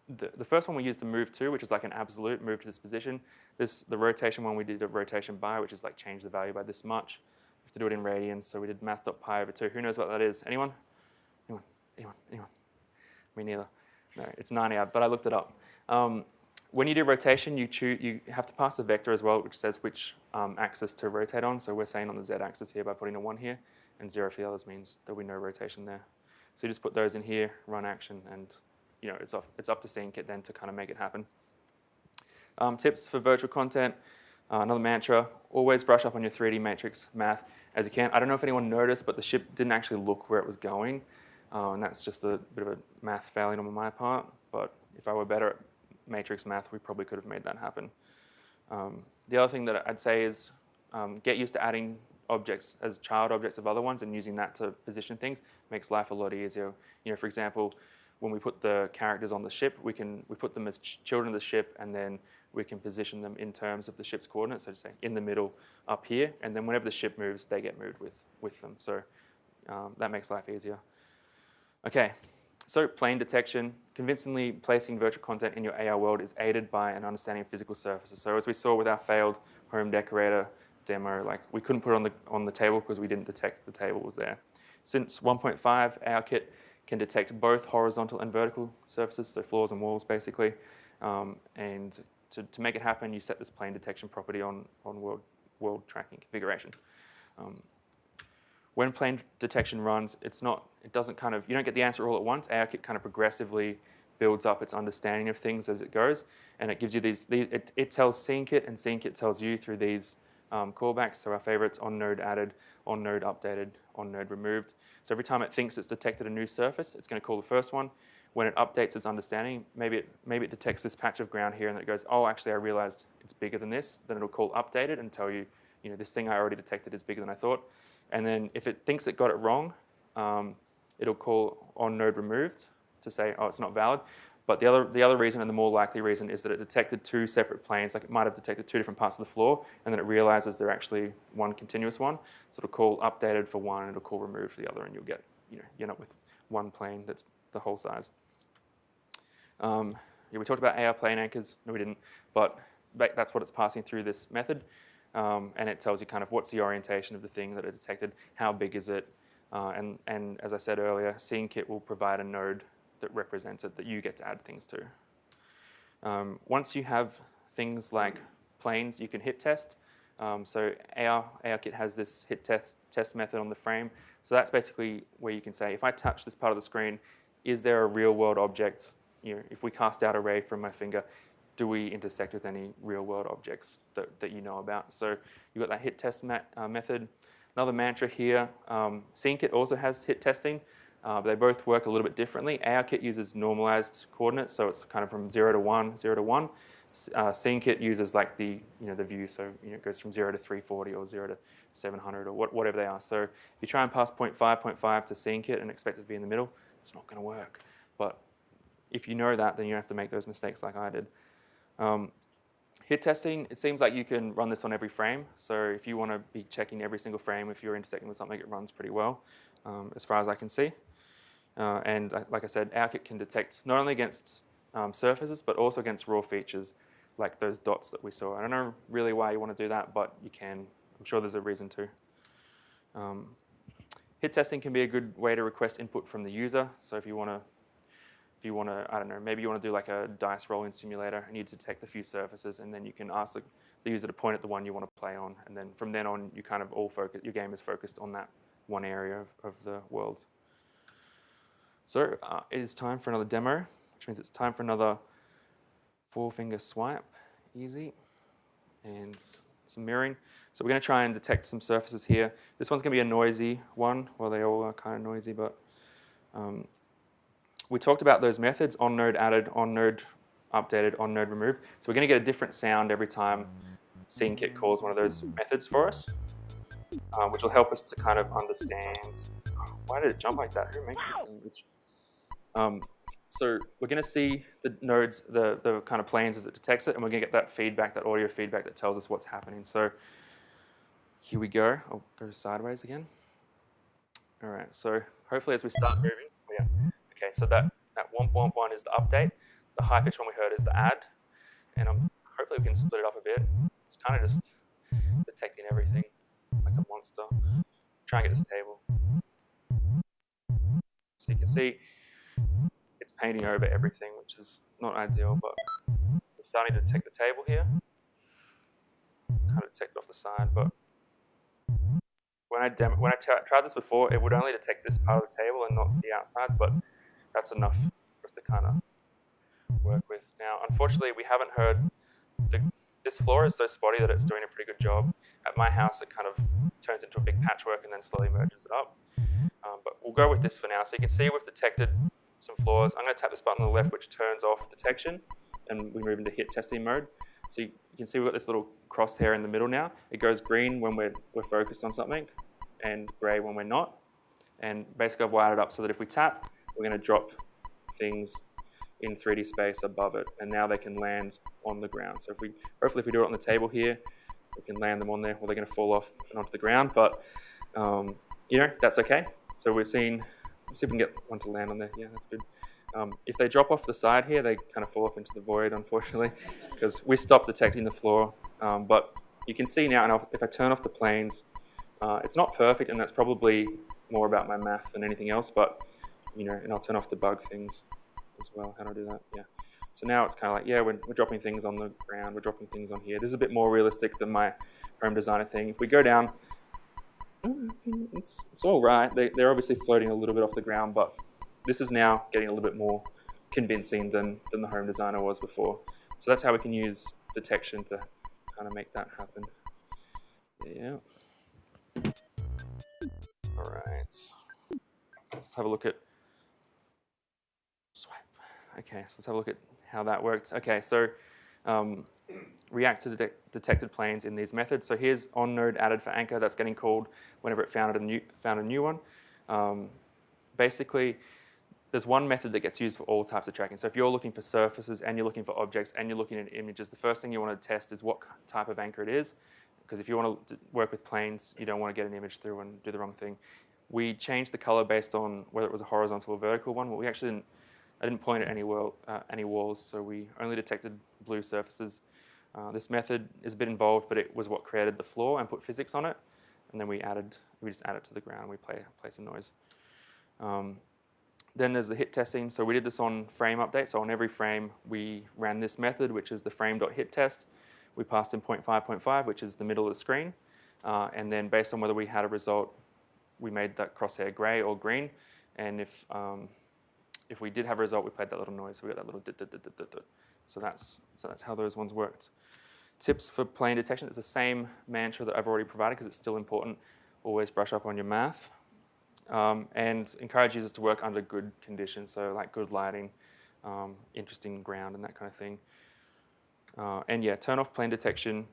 B: the first one we used the move to, which is like an absolute move to this position. The rotation one we did a rotation by, which is like change the value by this much. We have to do it in radians, so we did math.pi/2. Who knows what that is? Anyone? Anyone? Me neither. No, it's 90, but I looked it up. When you do rotation, you have to pass a vector as well, which says which axis to rotate on. So we're saying on the z-axis here by putting a 1 here, and 0 for the others means there'll be no rotation there. So you just put those in here, run action, and it's up to SceneKit then to kind of make it happen. Tips for virtual content, another mantra, always brush up on your 3D matrix math as you can. I don't know if anyone noticed, but the ship didn't actually look where it was going. And that's just a bit of a math failing on my part. But if I were better at matrix math, we probably could have made that happen. The other thing that I'd say is get used to adding objects as child objects of other ones and using that to position things. Makes life a lot easier. For example, when we put the characters on the ship, we put them as children of the ship, and then we can position them in terms of the ship's coordinates. So to say in the middle up here, and then whenever the ship moves, they get moved with them. So that makes life easier. Okay, so plane detection. Convincingly placing virtual content in your AR world is aided by an understanding of physical surfaces. So as we saw with our failed home decorator demo, like we couldn't put it on the table because we didn't detect the table was there. Since 1.5, ARKit can detect both horizontal and vertical surfaces, so floors and walls basically. And to make it happen, you set this plane detection property on world tracking configuration. When plane detection runs, you don't get the answer all at once. ARKit kind of progressively builds up its understanding of things as it goes, and it gives you it tells SceneKit, and SceneKit tells you through these callbacks. So our favorites: on node added, on node updated, on node removed. So every time it thinks it's detected a new surface, it's going to call the first one. When it updates its understanding, maybe it detects this patch of ground here, and then it goes, oh, actually, I realized it's bigger than this. Then it'll call updated and tell you, this thing I already detected is bigger than I thought. And then if it thinks it got it wrong, it'll call on node removed to say, oh, it's not valid. But the other reason, and the more likely reason, is that it detected two separate planes. Like it might have detected two different parts of the floor, and then it realizes they're actually one continuous one. So it'll call updated for one, and it'll call removed for the other, and you'll get, you end up with one plane that's the whole size. We talked about AR plane anchors. No, we didn't. But that's what it's passing through this method. And it tells you kind of what's the orientation of the thing that it detected, how big is it, and as I said earlier, SceneKit will provide a node that represents it that you get to add things to. Once you have things like planes, you can hit test. So ARKit has this hit test method on the frame. So that's basically where you can say, if I touch this part of the screen, is there a real world object? If we cast out a ray from my finger, do we intersect with any real-world objects that you know about? So you've got that hit test method. Another mantra here, SceneKit also has hit testing. But they both work a little bit differently. ARKit uses normalized coordinates, so it's kind of from 0 to 1, 0 to 1. SceneKit uses like the view, so it goes from 0 to 340 or 0 to 700 or whatever they are. So if you try and pass 0.5 to SceneKit and expect it to be in the middle, it's not going to work. But if you know that, then you don't have to make those mistakes like I did. Hit testing, it seems like you can run this on every frame. So if you want to be checking every single frame, if you're intersecting with something, it runs pretty well, as far as I can see. And like I said, ARKit can detect not only against surfaces, but also against raw features, like those dots that we saw. I don't know really why you want to do that, but you can. I'm sure there's a reason to. Hit testing can be a good way to request input from the user. So if you want to, I don't know, maybe you want to do like a dice rolling simulator and you detect a few surfaces, and then you can ask the user to point at the one you want to play on, and then from then on, you kind of your game is focused on that one area of the world. So it is time for another demo, which means it's time for another 4-finger swipe, easy, and some mirroring. So we're going to try and detect some surfaces here. This one's going to be a noisy one. Well, they all are kind of noisy, but we talked about those methods: on node added, on node updated, on node removed. So we're going to get a different sound every time SceneKit calls one of those methods for us, which will help us to kind of understand. Why did it jump like that? Who makes this garbage? So we're going to see the nodes, the kind of planes as it detects it, and we're going to get that feedback, that audio feedback that tells us what's happening. So here we go. I'll go sideways again. All right, so hopefully as we start moving, yeah. Okay, so that womp womp one is the update. The high pitch one we heard is the add. And hopefully we can split it up a bit. It's kind of just detecting everything like a monster. Try and get this table. So you can see it's painting over everything, which is not ideal, but we're starting to detect the table here. Kind of detect it off the side, but when I tried this before, it would only detect this part of the table and not the outsides, but that's enough for us to kind of work with. Now, unfortunately, we haven't heard this floor is so spotty that it's doing a pretty good job. At my house, it kind of turns into a big patchwork and then slowly merges it up. But we'll go with this for now. So you can see we've detected some flaws. I'm going to tap this button on the left, which turns off detection, and we move into hit testing mode. So you can see we've got this little crosshair in the middle now. It goes green when we're focused on something, and grey when we're not. And basically I've wired it up so that if we tap, we're going to drop things in 3D space above it, and now they can land on the ground. So hopefully if we do it on the table here, we can land them on there. Well, they're going to fall off and onto the ground, but that's okay. So we'll see if we can get one to land on there. Yeah, that's good. If they drop off the side here, they kind of fall off into the void, unfortunately, because we stopped detecting the floor. But you can see now, and if I turn off the planes, it's not perfect, and that's probably more about my math than anything else, but, and I'll turn off debug things as well. How do I do that? Yeah. So now it's kind of like, yeah, we're dropping things on the ground, we're dropping things on here. This is a bit more realistic than my home designer thing. If we go down, it's all right. They're obviously floating a little bit off the ground, but this is now getting a little bit more convincing than the home designer was before. So that's how we can use detection to kind of make that happen. Yeah. All right. Let's have a look at swipe. Okay, so let's have a look at how that worked. Okay, so react to detected planes in these methods. So here's on node added for anchor. That's getting called whenever it found a new one. Basically, there's one method that gets used for all types of tracking. So if you're looking for surfaces and you're looking for objects and you're looking at images, the first thing you want to test is what type of anchor it is. Because if you want to work with planes, you don't want to get an image through and do the wrong thing. We changed the color based on whether it was a horizontal or vertical one. Well, we actually I didn't point at any walls, so we only detected blue surfaces. This method is a bit involved, but it was what created the floor and put physics on it. And then we just add it to the ground. We play some noise. Then there's the hit testing. So we did this on frame update. So on every frame, we ran this method, which is the frame.hitTest. We passed in 0.5, which is the middle of the screen. And then based on whether we had a result, we made that crosshair gray or green. And if we did have a result, we played that little noise. So we got that little dit. So that's how those ones worked. Tips for plane detection. It's the same mantra that I've already provided because it's still important. Always brush up on your math. And encourage users to work under good conditions, so like good lighting, interesting ground, and that kind of thing. And yeah, turn off plane detection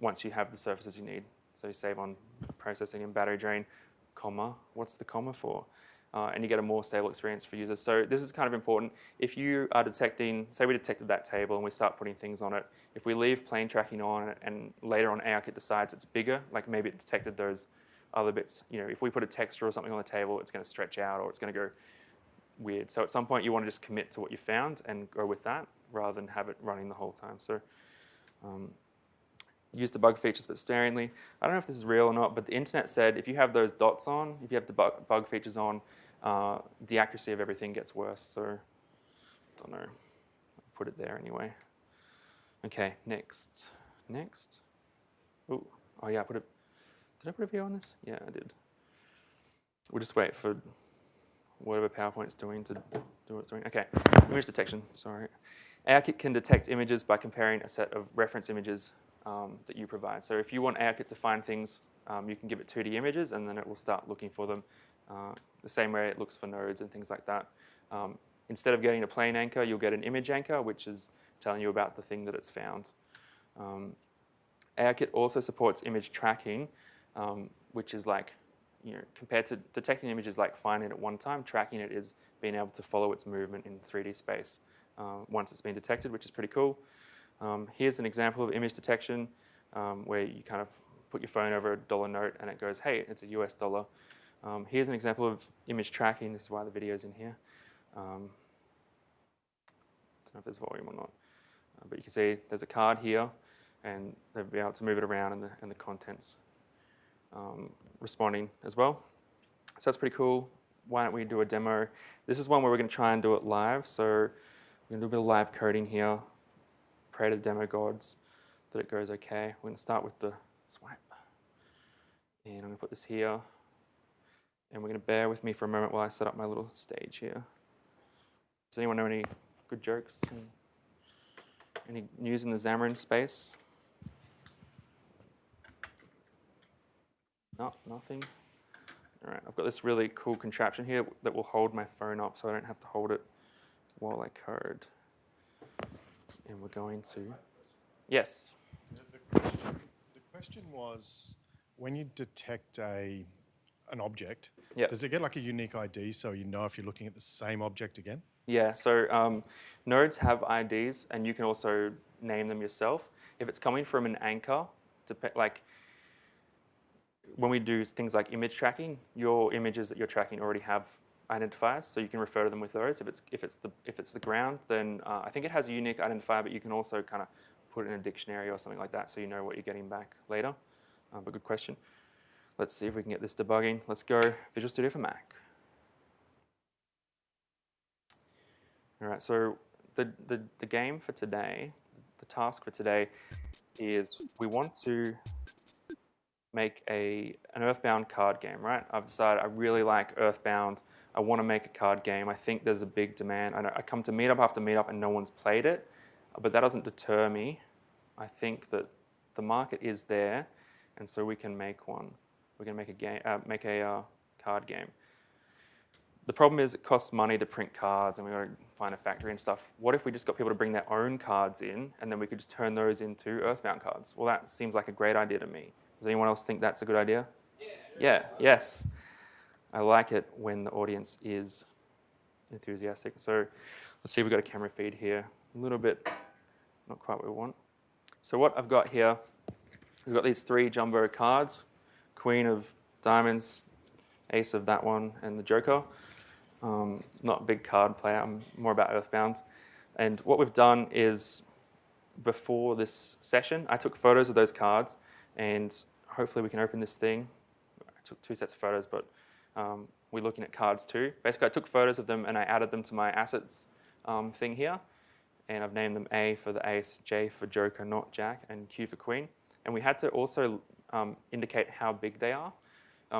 B: once you have the surfaces you need. So you save on processing and battery drain, comma. What's the comma for? And you get a more stable experience for users. So this is kind of important. If you are detecting, say we detected that table and we start putting things on it, if we leave plane tracking on and later on ARKit decides it's bigger, like maybe it detected those other bits, if we put a texture or something on the table, it's going to stretch out or it's going to go weird. So at some point you want to just commit to what you found and go with that rather than have it running the whole time. So use the bug features but sparingly. I don't know if this is real or not, but the internet said if you have those dots on, if you have the bug features on, the accuracy of everything gets worse. So I don't know. I'll put it there anyway. Okay, next. Oh yeah, did I put a view on this? Yeah, I did. We'll just wait for whatever PowerPoint's doing to do what it's doing. Okay, image detection, sorry. ARKit can detect images by comparing a set of reference images that you provide. So if you want ARKit to find things, you can give it 2D images and then it will start looking for them the same way it looks for nodes and things like that. Instead of getting a plane anchor, you'll get an image anchor, which is telling you about the thing that it's found. ARKit also supports image tracking, which is like, compared to detecting images like finding it at one time, tracking it is being able to follow its movement in 3D space once it's been detected, which is pretty cool. Here's an example of image detection where you kind of put your phone over a dollar note and it goes, hey, it's a US dollar. Here's an example of image tracking. This is why the video's in here. Don't know if there's volume or not. But you can see there's a card here, and they'll be able to move it around and the contents responding as well. So that's pretty cool. Why don't we do a demo? This is one where we're going to try and do it live. So we're going to do a bit of live coding here. Pray to the demo gods that it goes okay. We're going to start with the swipe. And I'm going to put this here. And we're going to bear with me for a moment while I set up my little stage here. Does anyone know any good jokes? Any news in the Xamarin space? No, nothing. All right, I've got this really cool contraption here that will hold my phone up so I don't have to hold it while I code. And we're going to, yes?
C: The question was, when you detect an object,
B: Yep.
C: does it get like a unique ID so you know if you're looking at the same object again?
B: Yeah, so nodes have IDs, and you can also name them yourself. If it's coming from an anchor, like when we do things like image tracking, your images that you're tracking already have identifiers, so you can refer to them with those. If it's the ground, then I think it has a unique identifier, but you can also kind of put it in a dictionary or something like that, so you know what you're getting back later. But good question. Let's see if we can get this debugging. Let's go Visual Studio for Mac. All right, so the game for today, the task for today is we want to make an Earthbound card game, right? I've decided I really like Earthbound. I want to make a card game. I think there's a big demand. I come to Meetup after Meetup and no one's played it, but that doesn't deter me. I think that the market is there, and so we can make one. We're going to make a game, card game. The problem is it costs money to print cards, and we've got to find a factory and stuff. What if we just got people to bring their own cards in, and then we could just turn those into Earthbound cards? Well, that seems like a great idea to me. Does anyone else think that's a good idea? Yeah, yes. I like it when the audience is enthusiastic. So let's see if we've got a camera feed here. A little bit, not quite what we want. So what I've got here, we've got these 3 jumbo cards, Queen of Diamonds, Ace of that one, and the Joker. Not a big card player, I'm more about Earthbound. And what we've done is, before this session, I took photos of those cards, and hopefully we can open this thing. I took 2 sets of photos, but we're looking at cards too. Basically, I took photos of them and I added them to my assets thing here. And I've named them A for the Ace, J for Joker, not Jack, and Q for Queen. And we had to also indicate how big they are.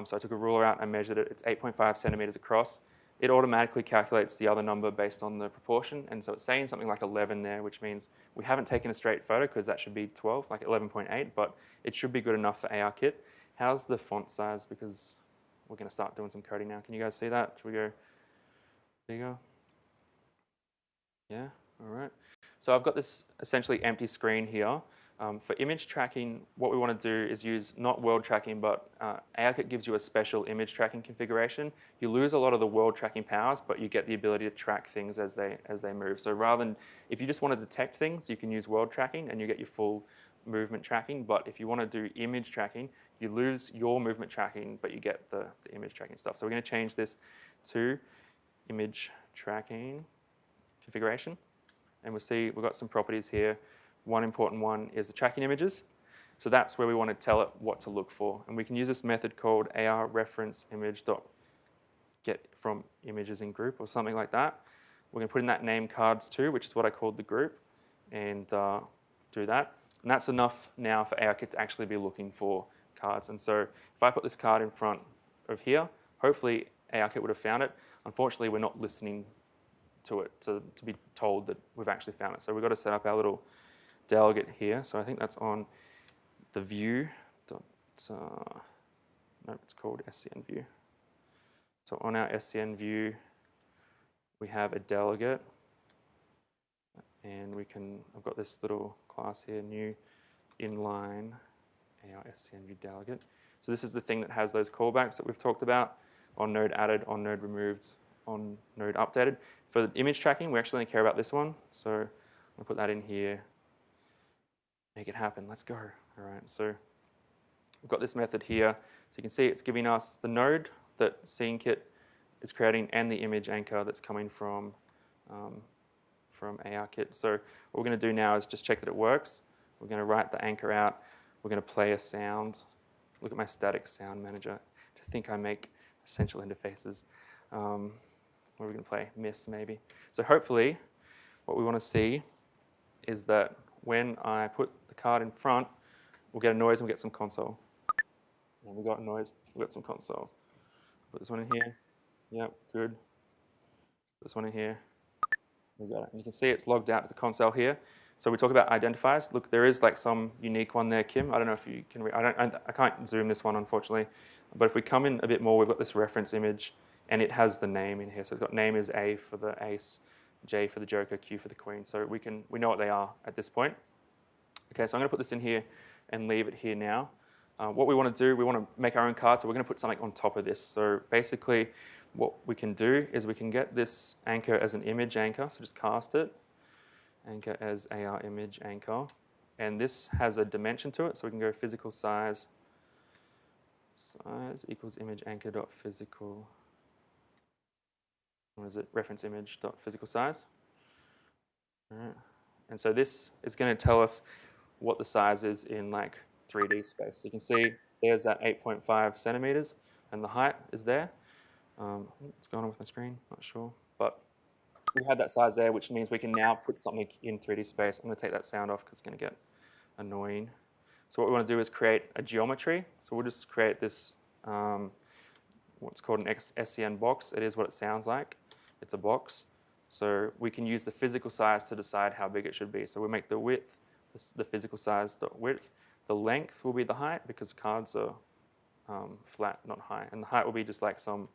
B: So I took a ruler out and measured it. It's 8.5 centimeters across. It automatically calculates the other number based on the proportion. And so it's saying something like 11 there, which means we haven't taken a straight photo because that should be 12, like 11.8, but it should be good enough for ARKit. How's the font size? Because we're going to start doing some coding now. Can you guys see that? Should we go bigger? Yeah, all right. So I've got this essentially empty screen here. For image tracking, what we want to do is use not world tracking, but ARKit gives you a special image tracking configuration. You lose a lot of the world tracking powers, but you get the ability to track things as they move. So rather than, if you just want to detect things, you can use world tracking and you get your full movement tracking. But if you want to do image tracking, you lose your movement tracking, but you get the image tracking stuff. So we're going to change this to image tracking configuration. And we'll see we've got some properties here. One important one is the tracking images. So that's where we want to tell it what to look for. And we can use this method called ARReferenceImage.get from images in group or something like that. We're going to put in that name cards too, which is what I called the group, and do that. And that's enough now for ARKit to actually be looking for cards. And so if I put this card in front of here, hopefully ARKit would have found it. Unfortunately, we're not listening to it to be told that we've actually found it. So we've got to set up our little delegate here. So I think that's on the view. No, it's called SCN view. So on our SCN view, we have a delegate. And I've got this little class here, new inline our SCN view delegate. So this is the thing that has those callbacks that we've talked about, on node added, on node removed, on node updated. For the image tracking, we actually only care about this one. So I'm gonna put that in here. Make it happen, let's go. All right, so we've got this method here. So you can see it's giving us the node that ARKit is creating and the image anchor that's coming from ARKit. So what we're going to do now is just check that it works. We're going to write the anchor out. We're going to play a sound. Look at my static sound manager. To think I make essential interfaces. What are we going to play? Miss, maybe. So hopefully what we want to see is that when I put the card in front, we'll get a noise and we'll get some console. And we got a noise, we got some console. Put this one in here. Yep, good. Put this one in here. We got it. And you can see it's logged out to the console here. So we talk about identifiers. Look, there is like some unique one there, Kim. I don't know if you can read. I can't zoom this one, unfortunately. But if we come in a bit more, we've got this reference image, and it has the name in here. So it's got name is A for the ace, J for the joker, Q for the queen. So we know what they are at this point. Okay, so I'm going to put this in here and leave it here now. What we want to do, we want to make our own card, so we're going to put something on top of this. So basically, what we can do is we can get this anchor as an image anchor, so just cast it. Anchor as AR image anchor. And this has a dimension to it, so we can go physical size equals image anchor dot physical. What is it? Reference image dot physical size. All right. And so this is going to tell us what the size is in like 3D space. So you can see there's that 8.5 centimeters, and the height is there. What's going on with my screen? Not sure, but we have that size there, which means we can now put something in 3D space. I'm going to take that sound off because it's going to get annoying. So what we want to do is create a geometry. So we'll just create this, what's called an SCN box. It is what it sounds like. It's a box. So we can use the physical size to decide how big it should be. So we make the width, the physical size dot width. The length will be the height because cards are flat, not high. And the height will be just like some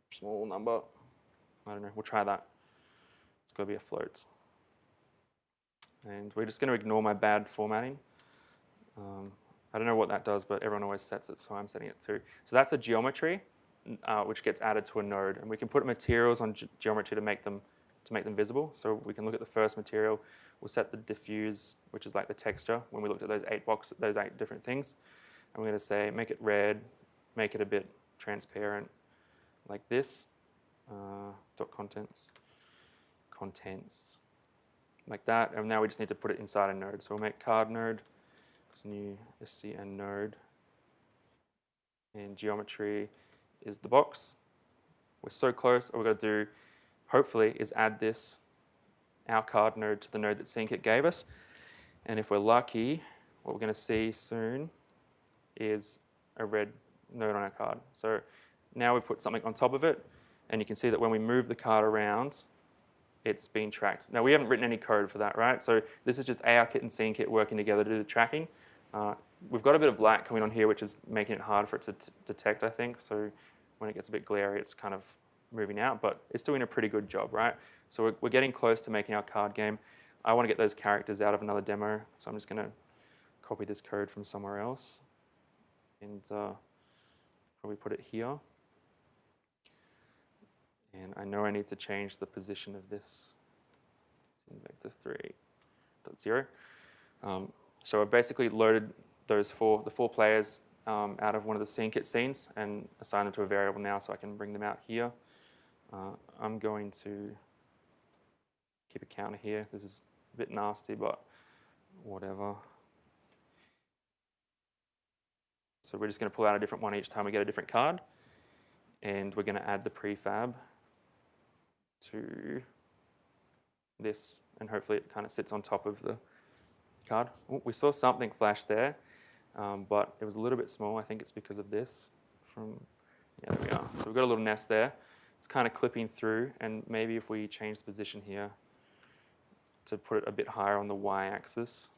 B: small number. I don't know, we'll try that. It's got to be a float. And we're just going to ignore my bad formatting. I don't know what that does, but everyone always sets it, so I'm setting it too. So that's a geometry, which gets added to a node. And we can put materials on geometry to make them visible. So we can look at the first material. We'll set the diffuse, which is like the texture, when we looked at those 8 different things. And we're going to say, make it red, make it a bit transparent, like this. Dot contents, like that. And now we just need to put it inside a node. So we'll make card node, it's new SCN node, and geometry is the box. We're so close. All we've got to do, hopefully, is add this, our card node, to the node that ARKit gave us. And if we're lucky, what we're going to see soon is a red node on our card. So now we've put something on top of it, and you can see that when we move the card around, it's being tracked. Now, we haven't written any code for that, right? So this is just ARKit and ARKit working together to do the tracking. We've got a bit of light coming on here, which is making it hard for it to detect, I think. So when it gets a bit glary, it's kind of moving out, but it's doing a pretty good job, right? So we're getting close to making our card game. I want to get those characters out of another demo, so I'm just going to copy this code from somewhere else and probably put it here. And I know I need to change the position of this in vector 3.0. So I've basically loaded the four players out of one of the ARKit scenes and assigned them to a variable now, so I can bring them out here. I'm going to keep a counter here. This is a bit nasty, but whatever. So we're just going to pull out a different one each time we get a different card. And we're going to add the prefab to this, and hopefully it kind of sits on top of the card. Ooh, we saw something flash there, but it was a little bit small. I think it's because of this. Yeah, there we are. So we've got a little nest there. It's kind of clipping through, and maybe if we change the position here to put it a bit higher on the y-axis,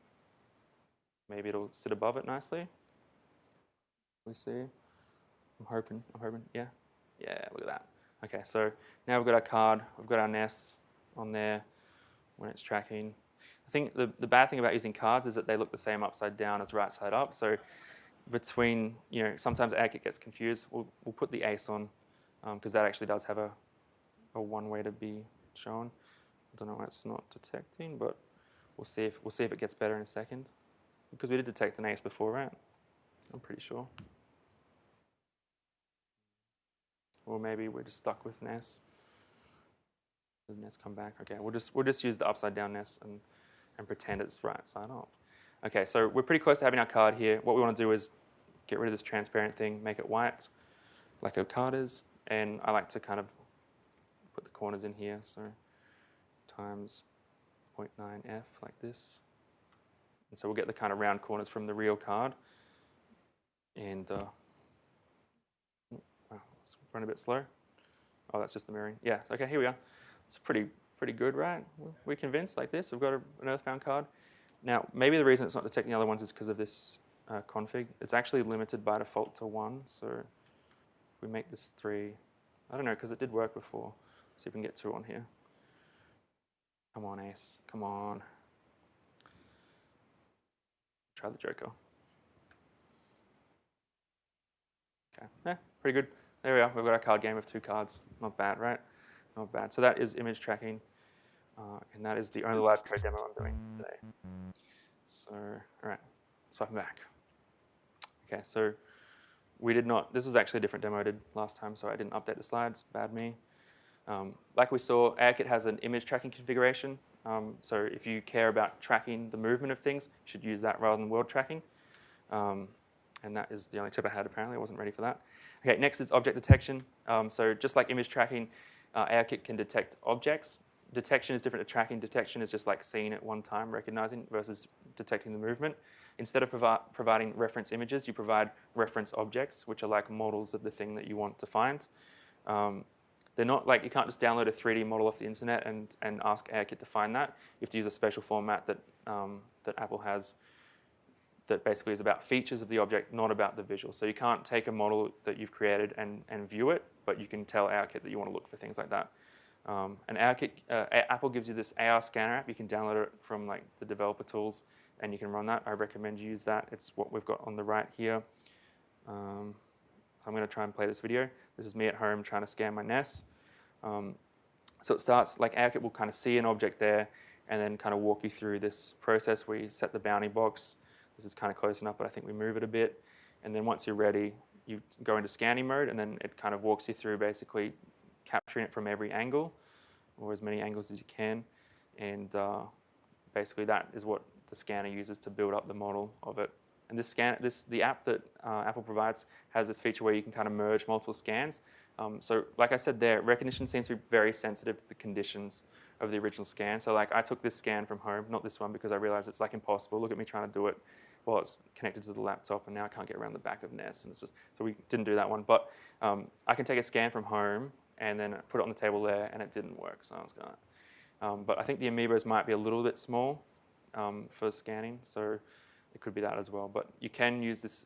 B: maybe it'll sit above it nicely. We see. I'm hoping, yeah. Yeah, look at that. Okay, so now we've got our card, we've got our nests on there when it's tracking. I think the bad thing about using cards is that they look the same upside down as right side up. So between, sometimes ARKit gets confused. We'll put the ace on because that actually does have a one way to be shown. I don't know why it's not detecting, but we'll see if it gets better in a second. Because we did detect an ace before, right? I'm pretty sure. Or maybe we're just stuck with Ness. Did Ness come back? Okay, we'll just use the upside down Ness and pretend it's right side up. Okay, so we're pretty close to having our card here. What we want to do is get rid of this transparent thing, make it white, like a card is. And I like to kind of put the corners in here, so times 0.9f like this. And so we'll get the kind of round corners from the real card. And wow, it's running a bit slow. Oh, that's just the mirroring. Yeah, okay, here we are. It's pretty good, right? We're convinced like this. We've got an earthbound card. Now, maybe the reason it's not detecting the other ones is because of this config. It's actually limited by default to 1. So if we make this 3, I don't know, because it did work before. See if we can get 2 on here. Come on, ace. Come on. Try the joker. Okay, yeah, pretty good. There we are. We've got our card game of 2 cards. Not bad, right? Not bad. So that is image tracking, and that is the only live code demo I'm doing today. So, all right, swiping back. Okay, so we did not, this was actually a different demo I did last time, so I didn't update the slides, bad me. Like we saw, ARKit has an image tracking configuration. So if you care about tracking the movement of things, you should use that rather than world tracking. And that is the only tip I had, apparently. I wasn't ready for that. Okay, next is object detection. So just like image tracking, ARKit can detect objects. Detection is different to tracking. Detection is just like seeing at one time, recognizing, versus detecting the movement. Instead of providing reference images, you provide reference objects, which are like models of the thing that you want to find. They're not like, you can't just download a 3D model off the internet and ask ARKit to find that. You have to use a special format that, that Apple has that basically is about features of the object, not about the visual. So you can't take a model that you've created and view it, but you can tell ARKit that you want to look for things like that. And ARKit, Apple gives you this AR scanner app. You can download it from like the developer tools, and you can run that. I recommend you use that. It's what we've got on the right here. So I'm going to try and play this video. This is me at home trying to scan my NES. So it starts, like ARKit will kind of see an object there and then kind of walk you through this process where you set the bounding box. This is kind of close enough, but I think we move it a bit. And then once you're ready, you go into scanning mode, and then it kind of walks you through basically capturing it from every angle, or as many angles as you can. And basically that is what the scanner uses to build up the model of it. And the app that Apple provides has this feature where you can kind of merge multiple scans. So like I said there, recognition seems to be very sensitive to the conditions of the original scan. So like I took this scan from home, not this one, because I realized it's like impossible. Look at me trying to do it while it's connected to the laptop, and now I can't get around the back of NES. And it's just, so we didn't do that one. But I can take a scan from home and then put it on the table there, and it didn't work. So I was gonna. But I think the amiibos might be a little bit small for scanning, so it could be that as well. But you can use this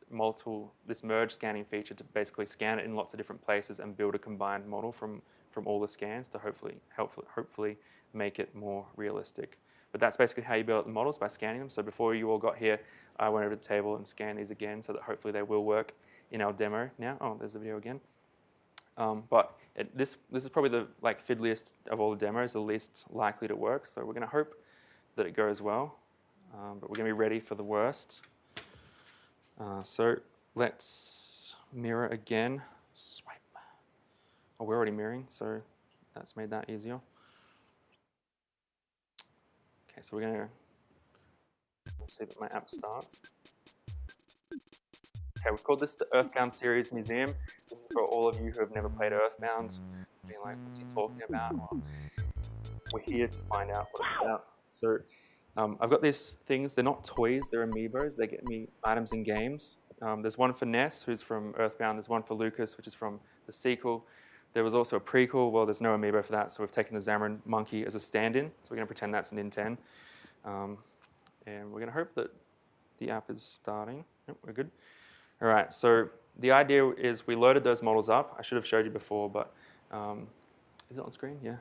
B: merge scanning feature to basically scan it in lots of different places and build a combined model from all the scans to hopefully make it more realistic. But that's basically how you build up the models, by scanning them. So before you all got here, I went over to the table and scanned these again so that hopefully they will work in our demo now. Oh, there's the video again. But this is probably the fiddliest of all the demos, the least likely to work. So we're going to hope that it goes well. But we're going to be ready for the worst. So let's mirror again. Swipe. Oh, we're already mirroring, so that's made that easier. Okay, so we're going to see that my app starts. Okay, we've called this the Earthbound Series Museum. This is for all of you who have never played Earthbound, being like, what's he talking about? Well, we're here to find out what it's about. So I've got these things. They're not toys, they're amiibos. They get me items in games. There's one for Ness, who's from Earthbound. There's one for Lucas, which is from the sequel. There was also a prequel. Well, there's no amiibo for that, so we've taken the Xamarin monkey as a stand-in. So we're going to pretend that's an in-10. And we're going to hope that the app is starting. Yep, we're good. All right, so the idea is we loaded those models up. I should have showed you before, but is it on screen? Yeah.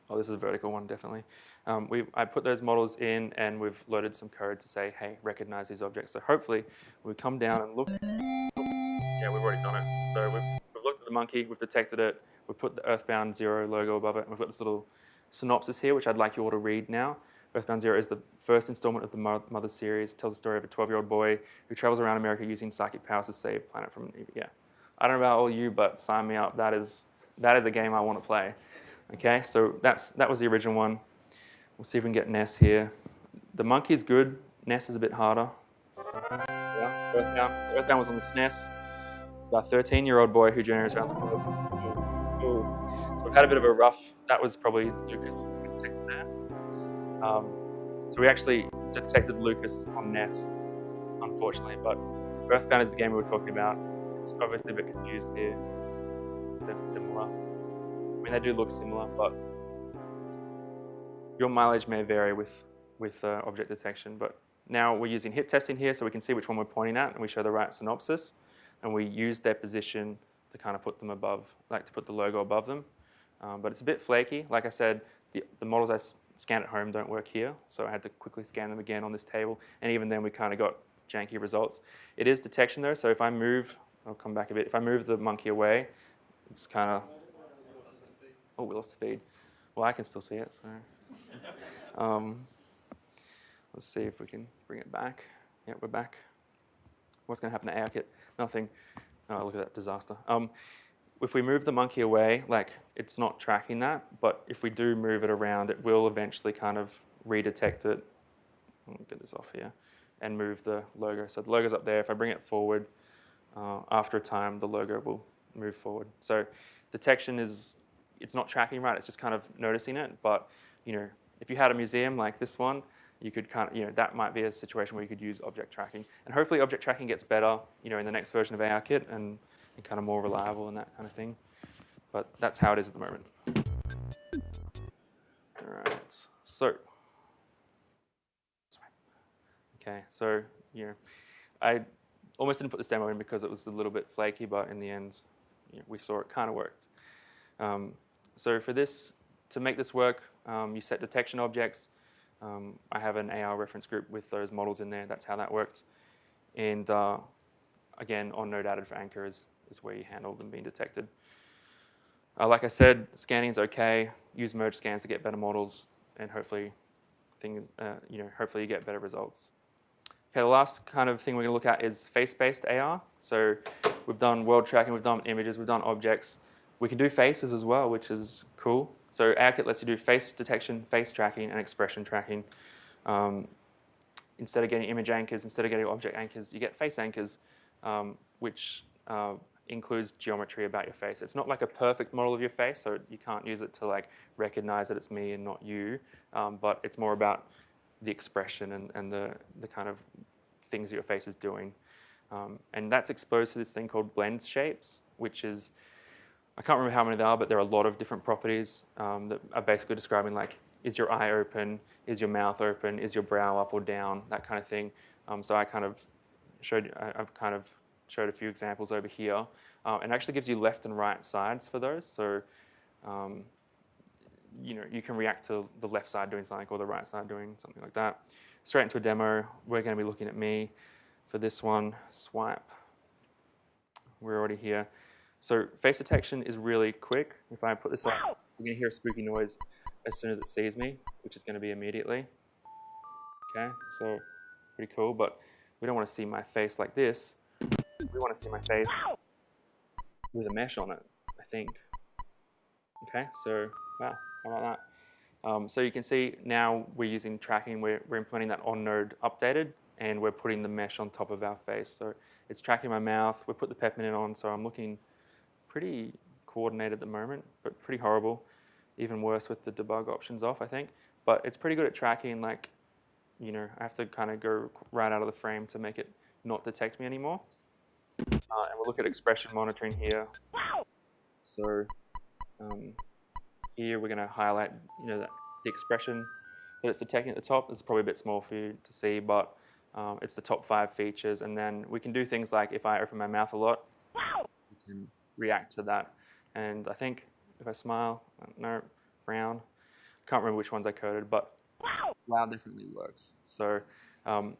B: Oh, this is a vertical one, definitely. I put those models in, and we've loaded some code to say, hey, recognize these objects. So hopefully, when we come down and look, yeah, we've already done it. So we've looked at the monkey, we've detected it, we've put the Earthbound 0 logo above it, and we've got this little synopsis here, which I'd like you all to read now. Earthbound 0 is the first installment of the Mother series. It tells the story of a 12-year-old boy who travels around America using psychic powers to save planet from evil. Yeah, I don't know about all you, but sign me up. That is a game I want to play. Okay, so that was the original one. We'll see if we can get Ness here. The monkey's good. Ness is a bit harder. Yeah, Earthbound. So Earthbound was on the SNES. It's about a 13-year-old boy who journeys around the world. Ooh. So we've had a bit of a rough. That was probably Lucas that we detected there. So we actually detected Lucas on Ness, unfortunately. But Earthbound is the game we were talking about. It's obviously a bit confused here. They're similar. I mean, they do look similar, but your mileage may vary with object detection. But now we're using hit testing here, so we can see which one we're pointing at, and we show the right synopsis, and we use their position to kind of put them above, like to put the logo above them. But it's a bit flaky. Like I said, the models I scanned at home don't work here, so I had to quickly scan them again on this table, and even then we kind of got janky results. It is detection though, so if I move, I'll come back a bit, if I move the monkey away, it's kind of, oh, we lost the feed. Well, I can still see it, so. Let's see if we can bring it back. Yeah, we're back. What's going to happen to ARKit? Nothing. Oh, look at that disaster. If we move the monkey away, like it's not tracking that, but if we do move it around, it will eventually kind of redetect it. I'll get this off here and move the logo. So the logo's up there. If I bring it forward, after a time, the logo will move forward. So detection it's not tracking right. It's just kind of noticing it. But if you had a museum like this one, you could kind of, that might be a situation where you could use object tracking. And hopefully object tracking gets better, in the next version of ARKit and kind of more reliable and that kind of thing. But that's how it is at the moment. All right, so. Okay, so, I almost didn't put this demo in because it was a little bit flaky, but in the end, we saw it kind of worked. So for this, to make this work, you set detection objects. I have an AR reference group with those models in there. That's how that worked. And again, on node added for anchor is where you handle them being detected. Like I said, scanning is okay. Use merge scans to get better models, and hopefully, hopefully you get better results. Okay, the last kind of thing we're going to look at is face-based AR. So we've done world tracking, we've done images, we've done objects. We can do faces as well, which is cool. So ARKit lets you do face detection, face tracking, and expression tracking. Instead of getting image anchors, instead of getting object anchors, you get face anchors, which includes geometry about your face. It's not like a perfect model of your face, so you can't use it to like recognize that it's me and not you, but it's more about the expression and the kind of things that your face is doing. And that's exposed to this thing called blend shapes, which is, I can't remember how many there are, but there are a lot of different properties that are basically describing like, is your eye open, is your mouth open, is your brow up or down, that kind of thing. So I've kind of showed a few examples over here. And it actually gives you left and right sides for those. So you can react to the left side doing something or the right side doing something like that. Straight into a demo, we're going to be looking at me for this one. Swipe. We're already here. So face detection is really quick. If I put this up, you're going to hear a spooky noise as soon as it sees me, which is going to be immediately. Okay, so pretty cool, but we don't want to see my face like this. We want to see my face with a mesh on it, I think. Okay, so wow, how about that? So you can see now we're using tracking, we're implementing that on node updated, and we're putting the mesh on top of our face. So it's tracking my mouth, we put the peppermint on, so I'm looking pretty coordinated at the moment, but pretty horrible. Even worse with the debug options off, I think. But it's pretty good at tracking, like, I have to kind of go right out of the frame to make it not detect me anymore. And we'll look at expression monitoring here. So here we're going to highlight, the expression that it's detecting at the top. It's probably a bit small for you to see, but it's the top 5 features. And then we can do things like if I open my mouth a lot, we can react to that. And I think if I smile, no, frown, Can't remember which ones I coded, but wow definitely works. So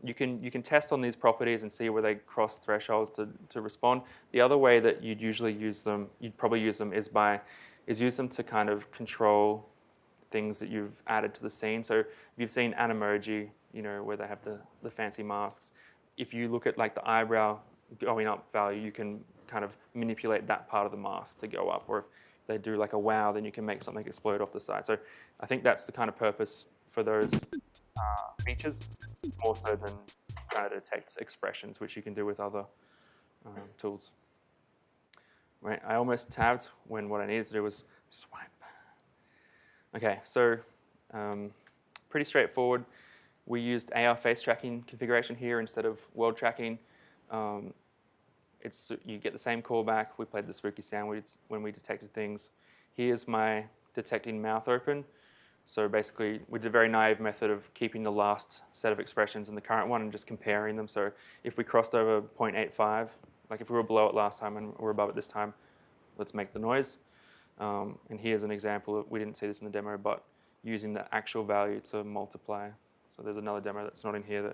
B: you can test on these properties and see where they cross thresholds to respond. The other way that you'd usually use them, you'd probably use them is use them to kind of control things that you've added to the scene. So if you've seen Animoji, where they have the fancy masks, if you look at like the eyebrow going up value, you can kind of manipulate that part of the mask to go up. Or if they do like a wow, then you can make something explode off the side. So I think that's the kind of purpose for those features, more so than trying to detect expressions, which you can do with other tools. Right, I almost tabbed when what I needed to do was swipe. Okay, so pretty straightforward. We used AR face tracking configuration here instead of world tracking. You get the same callback. We played the spooky sound when we detected things. Here's my detecting mouth open. So basically, we did a very naive method of keeping the last set of expressions in the current one and just comparing them. So if we crossed over 0.85, like if we were below it last time and we're above it this time, let's make the noise. And here's an example. We didn't see this in the demo, but using the actual value to multiply. So there's another demo that's not in here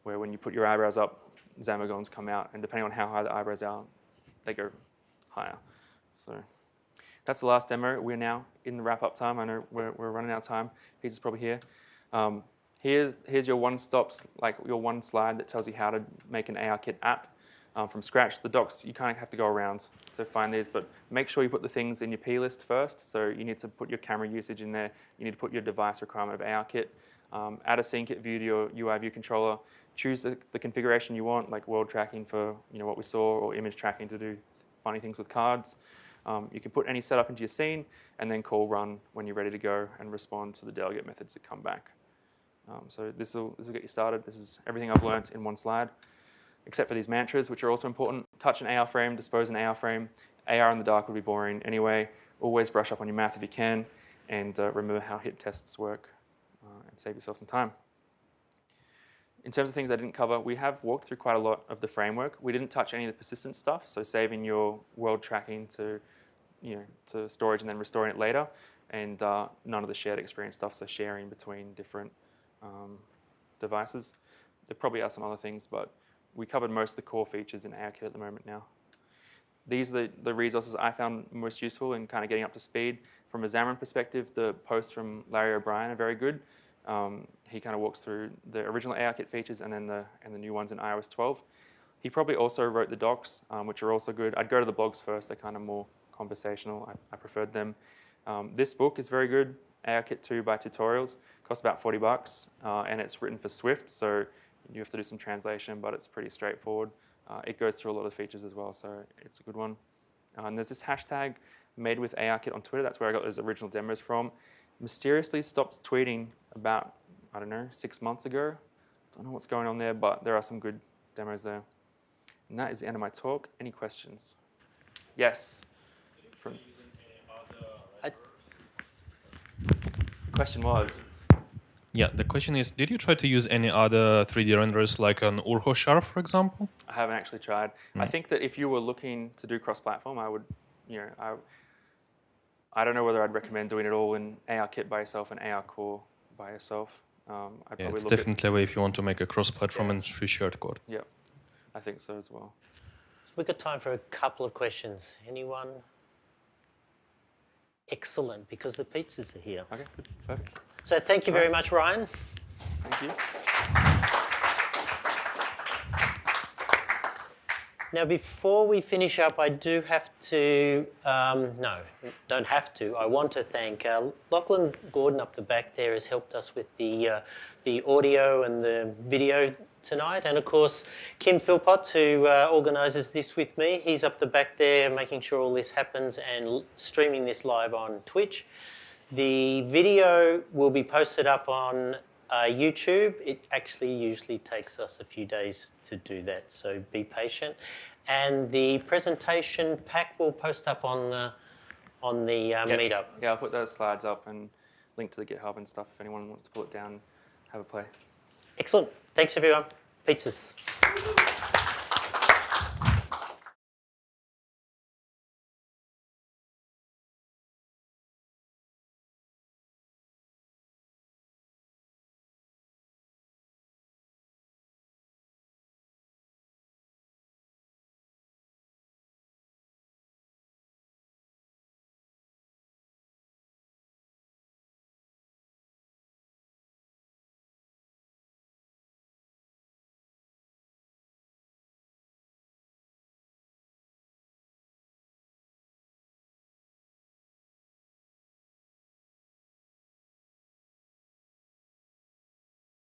B: where when you put your eyebrows up, Zamagons come out, and depending on how high the eyebrows are, they go higher. So that's the last demo. We're now in the wrap-up time. I know we're running out of time. Peter's probably here. Here's your one-stop, like your one slide that tells you how to make an ARKit app from scratch. The docs, you kind of have to go around to find these, but make sure you put the things in your P list first. So you need to put your camera usage in there. You need to put your device requirement of ARKit. Add a SceneKit view to your UI view controller. Choose the configuration you want, like world tracking for what we saw, or image tracking to do funny things with cards. You can put any setup into your scene, and then call run when you're ready to go and respond to the delegate methods that come back. So this will get you started. This is everything I've learned in one slide, except for these mantras, which are also important. Touch an AR frame, dispose an AR frame. AR in the dark would be boring anyway. Always brush up on your math if you can, and remember how hit tests work. And save yourself some time. In terms of things I didn't cover, we have walked through quite a lot of the framework. We didn't touch any of the persistent stuff, so saving your world tracking to storage and then restoring it later, and none of the shared experience stuff, so sharing between different devices. There probably are some other things, but we covered most of the core features in ARKit at the moment now. These are the resources I found most useful in kind of getting up to speed. From a Xamarin perspective, the posts from Larry O'Brien are very good. He kind of walks through the original ARKit features and then the new ones in iOS 12. He probably also wrote the docs, which are also good. I'd go to the blogs first. They're kind of more conversational. I preferred them. This book is very good, ARKit 2 by Tutorials. Costs about $40, and it's written for Swift, so you have to do some translation, but it's pretty straightforward. It goes through a lot of features as well, so it's a good one. And there's this hashtag made with ARKit on Twitter. That's where I got those original demos from. Mysteriously stopped tweeting about, 6 months ago. Don't know what's going on there, but there are some good demos there. And that is the end of my talk. Any questions? Yes. Question was?
D: Yeah, the question is, did you try to use any other 3D renderers like an Urho Sharp, for example?
B: I haven't actually tried. I think that if you were looking to do cross-platform, I would, I don't know whether I'd recommend doing it all in ARKit by yourself and AR Core by yourself.
D: It's definitely a way if you want to make a cross-platform and free shared code.
B: Yeah, I think so as well.
A: We've got time for a couple of questions. Anyone? Excellent, because the pizzas are here.
B: Okay, good. Perfect.
A: So thank you very much, Ryan.
B: Thank you.
A: Now, before we finish up, I do have to, don't have to. I want to thank Lachlan Gordon up the back there has helped us with the audio and the video tonight. And of course, Kim Philpott, who organises this with me. He's up the back there making sure all this happens and streaming this live on Twitch. The video will be posted up on YouTube. It actually usually takes us a few days to do that, so be patient. And the presentation pack will post up on the Meetup.
B: Yeah, I'll put those slides up and link to the GitHub and stuff if anyone wants to pull it down and have a play.
A: Excellent. Thanks, everyone. Pizzas.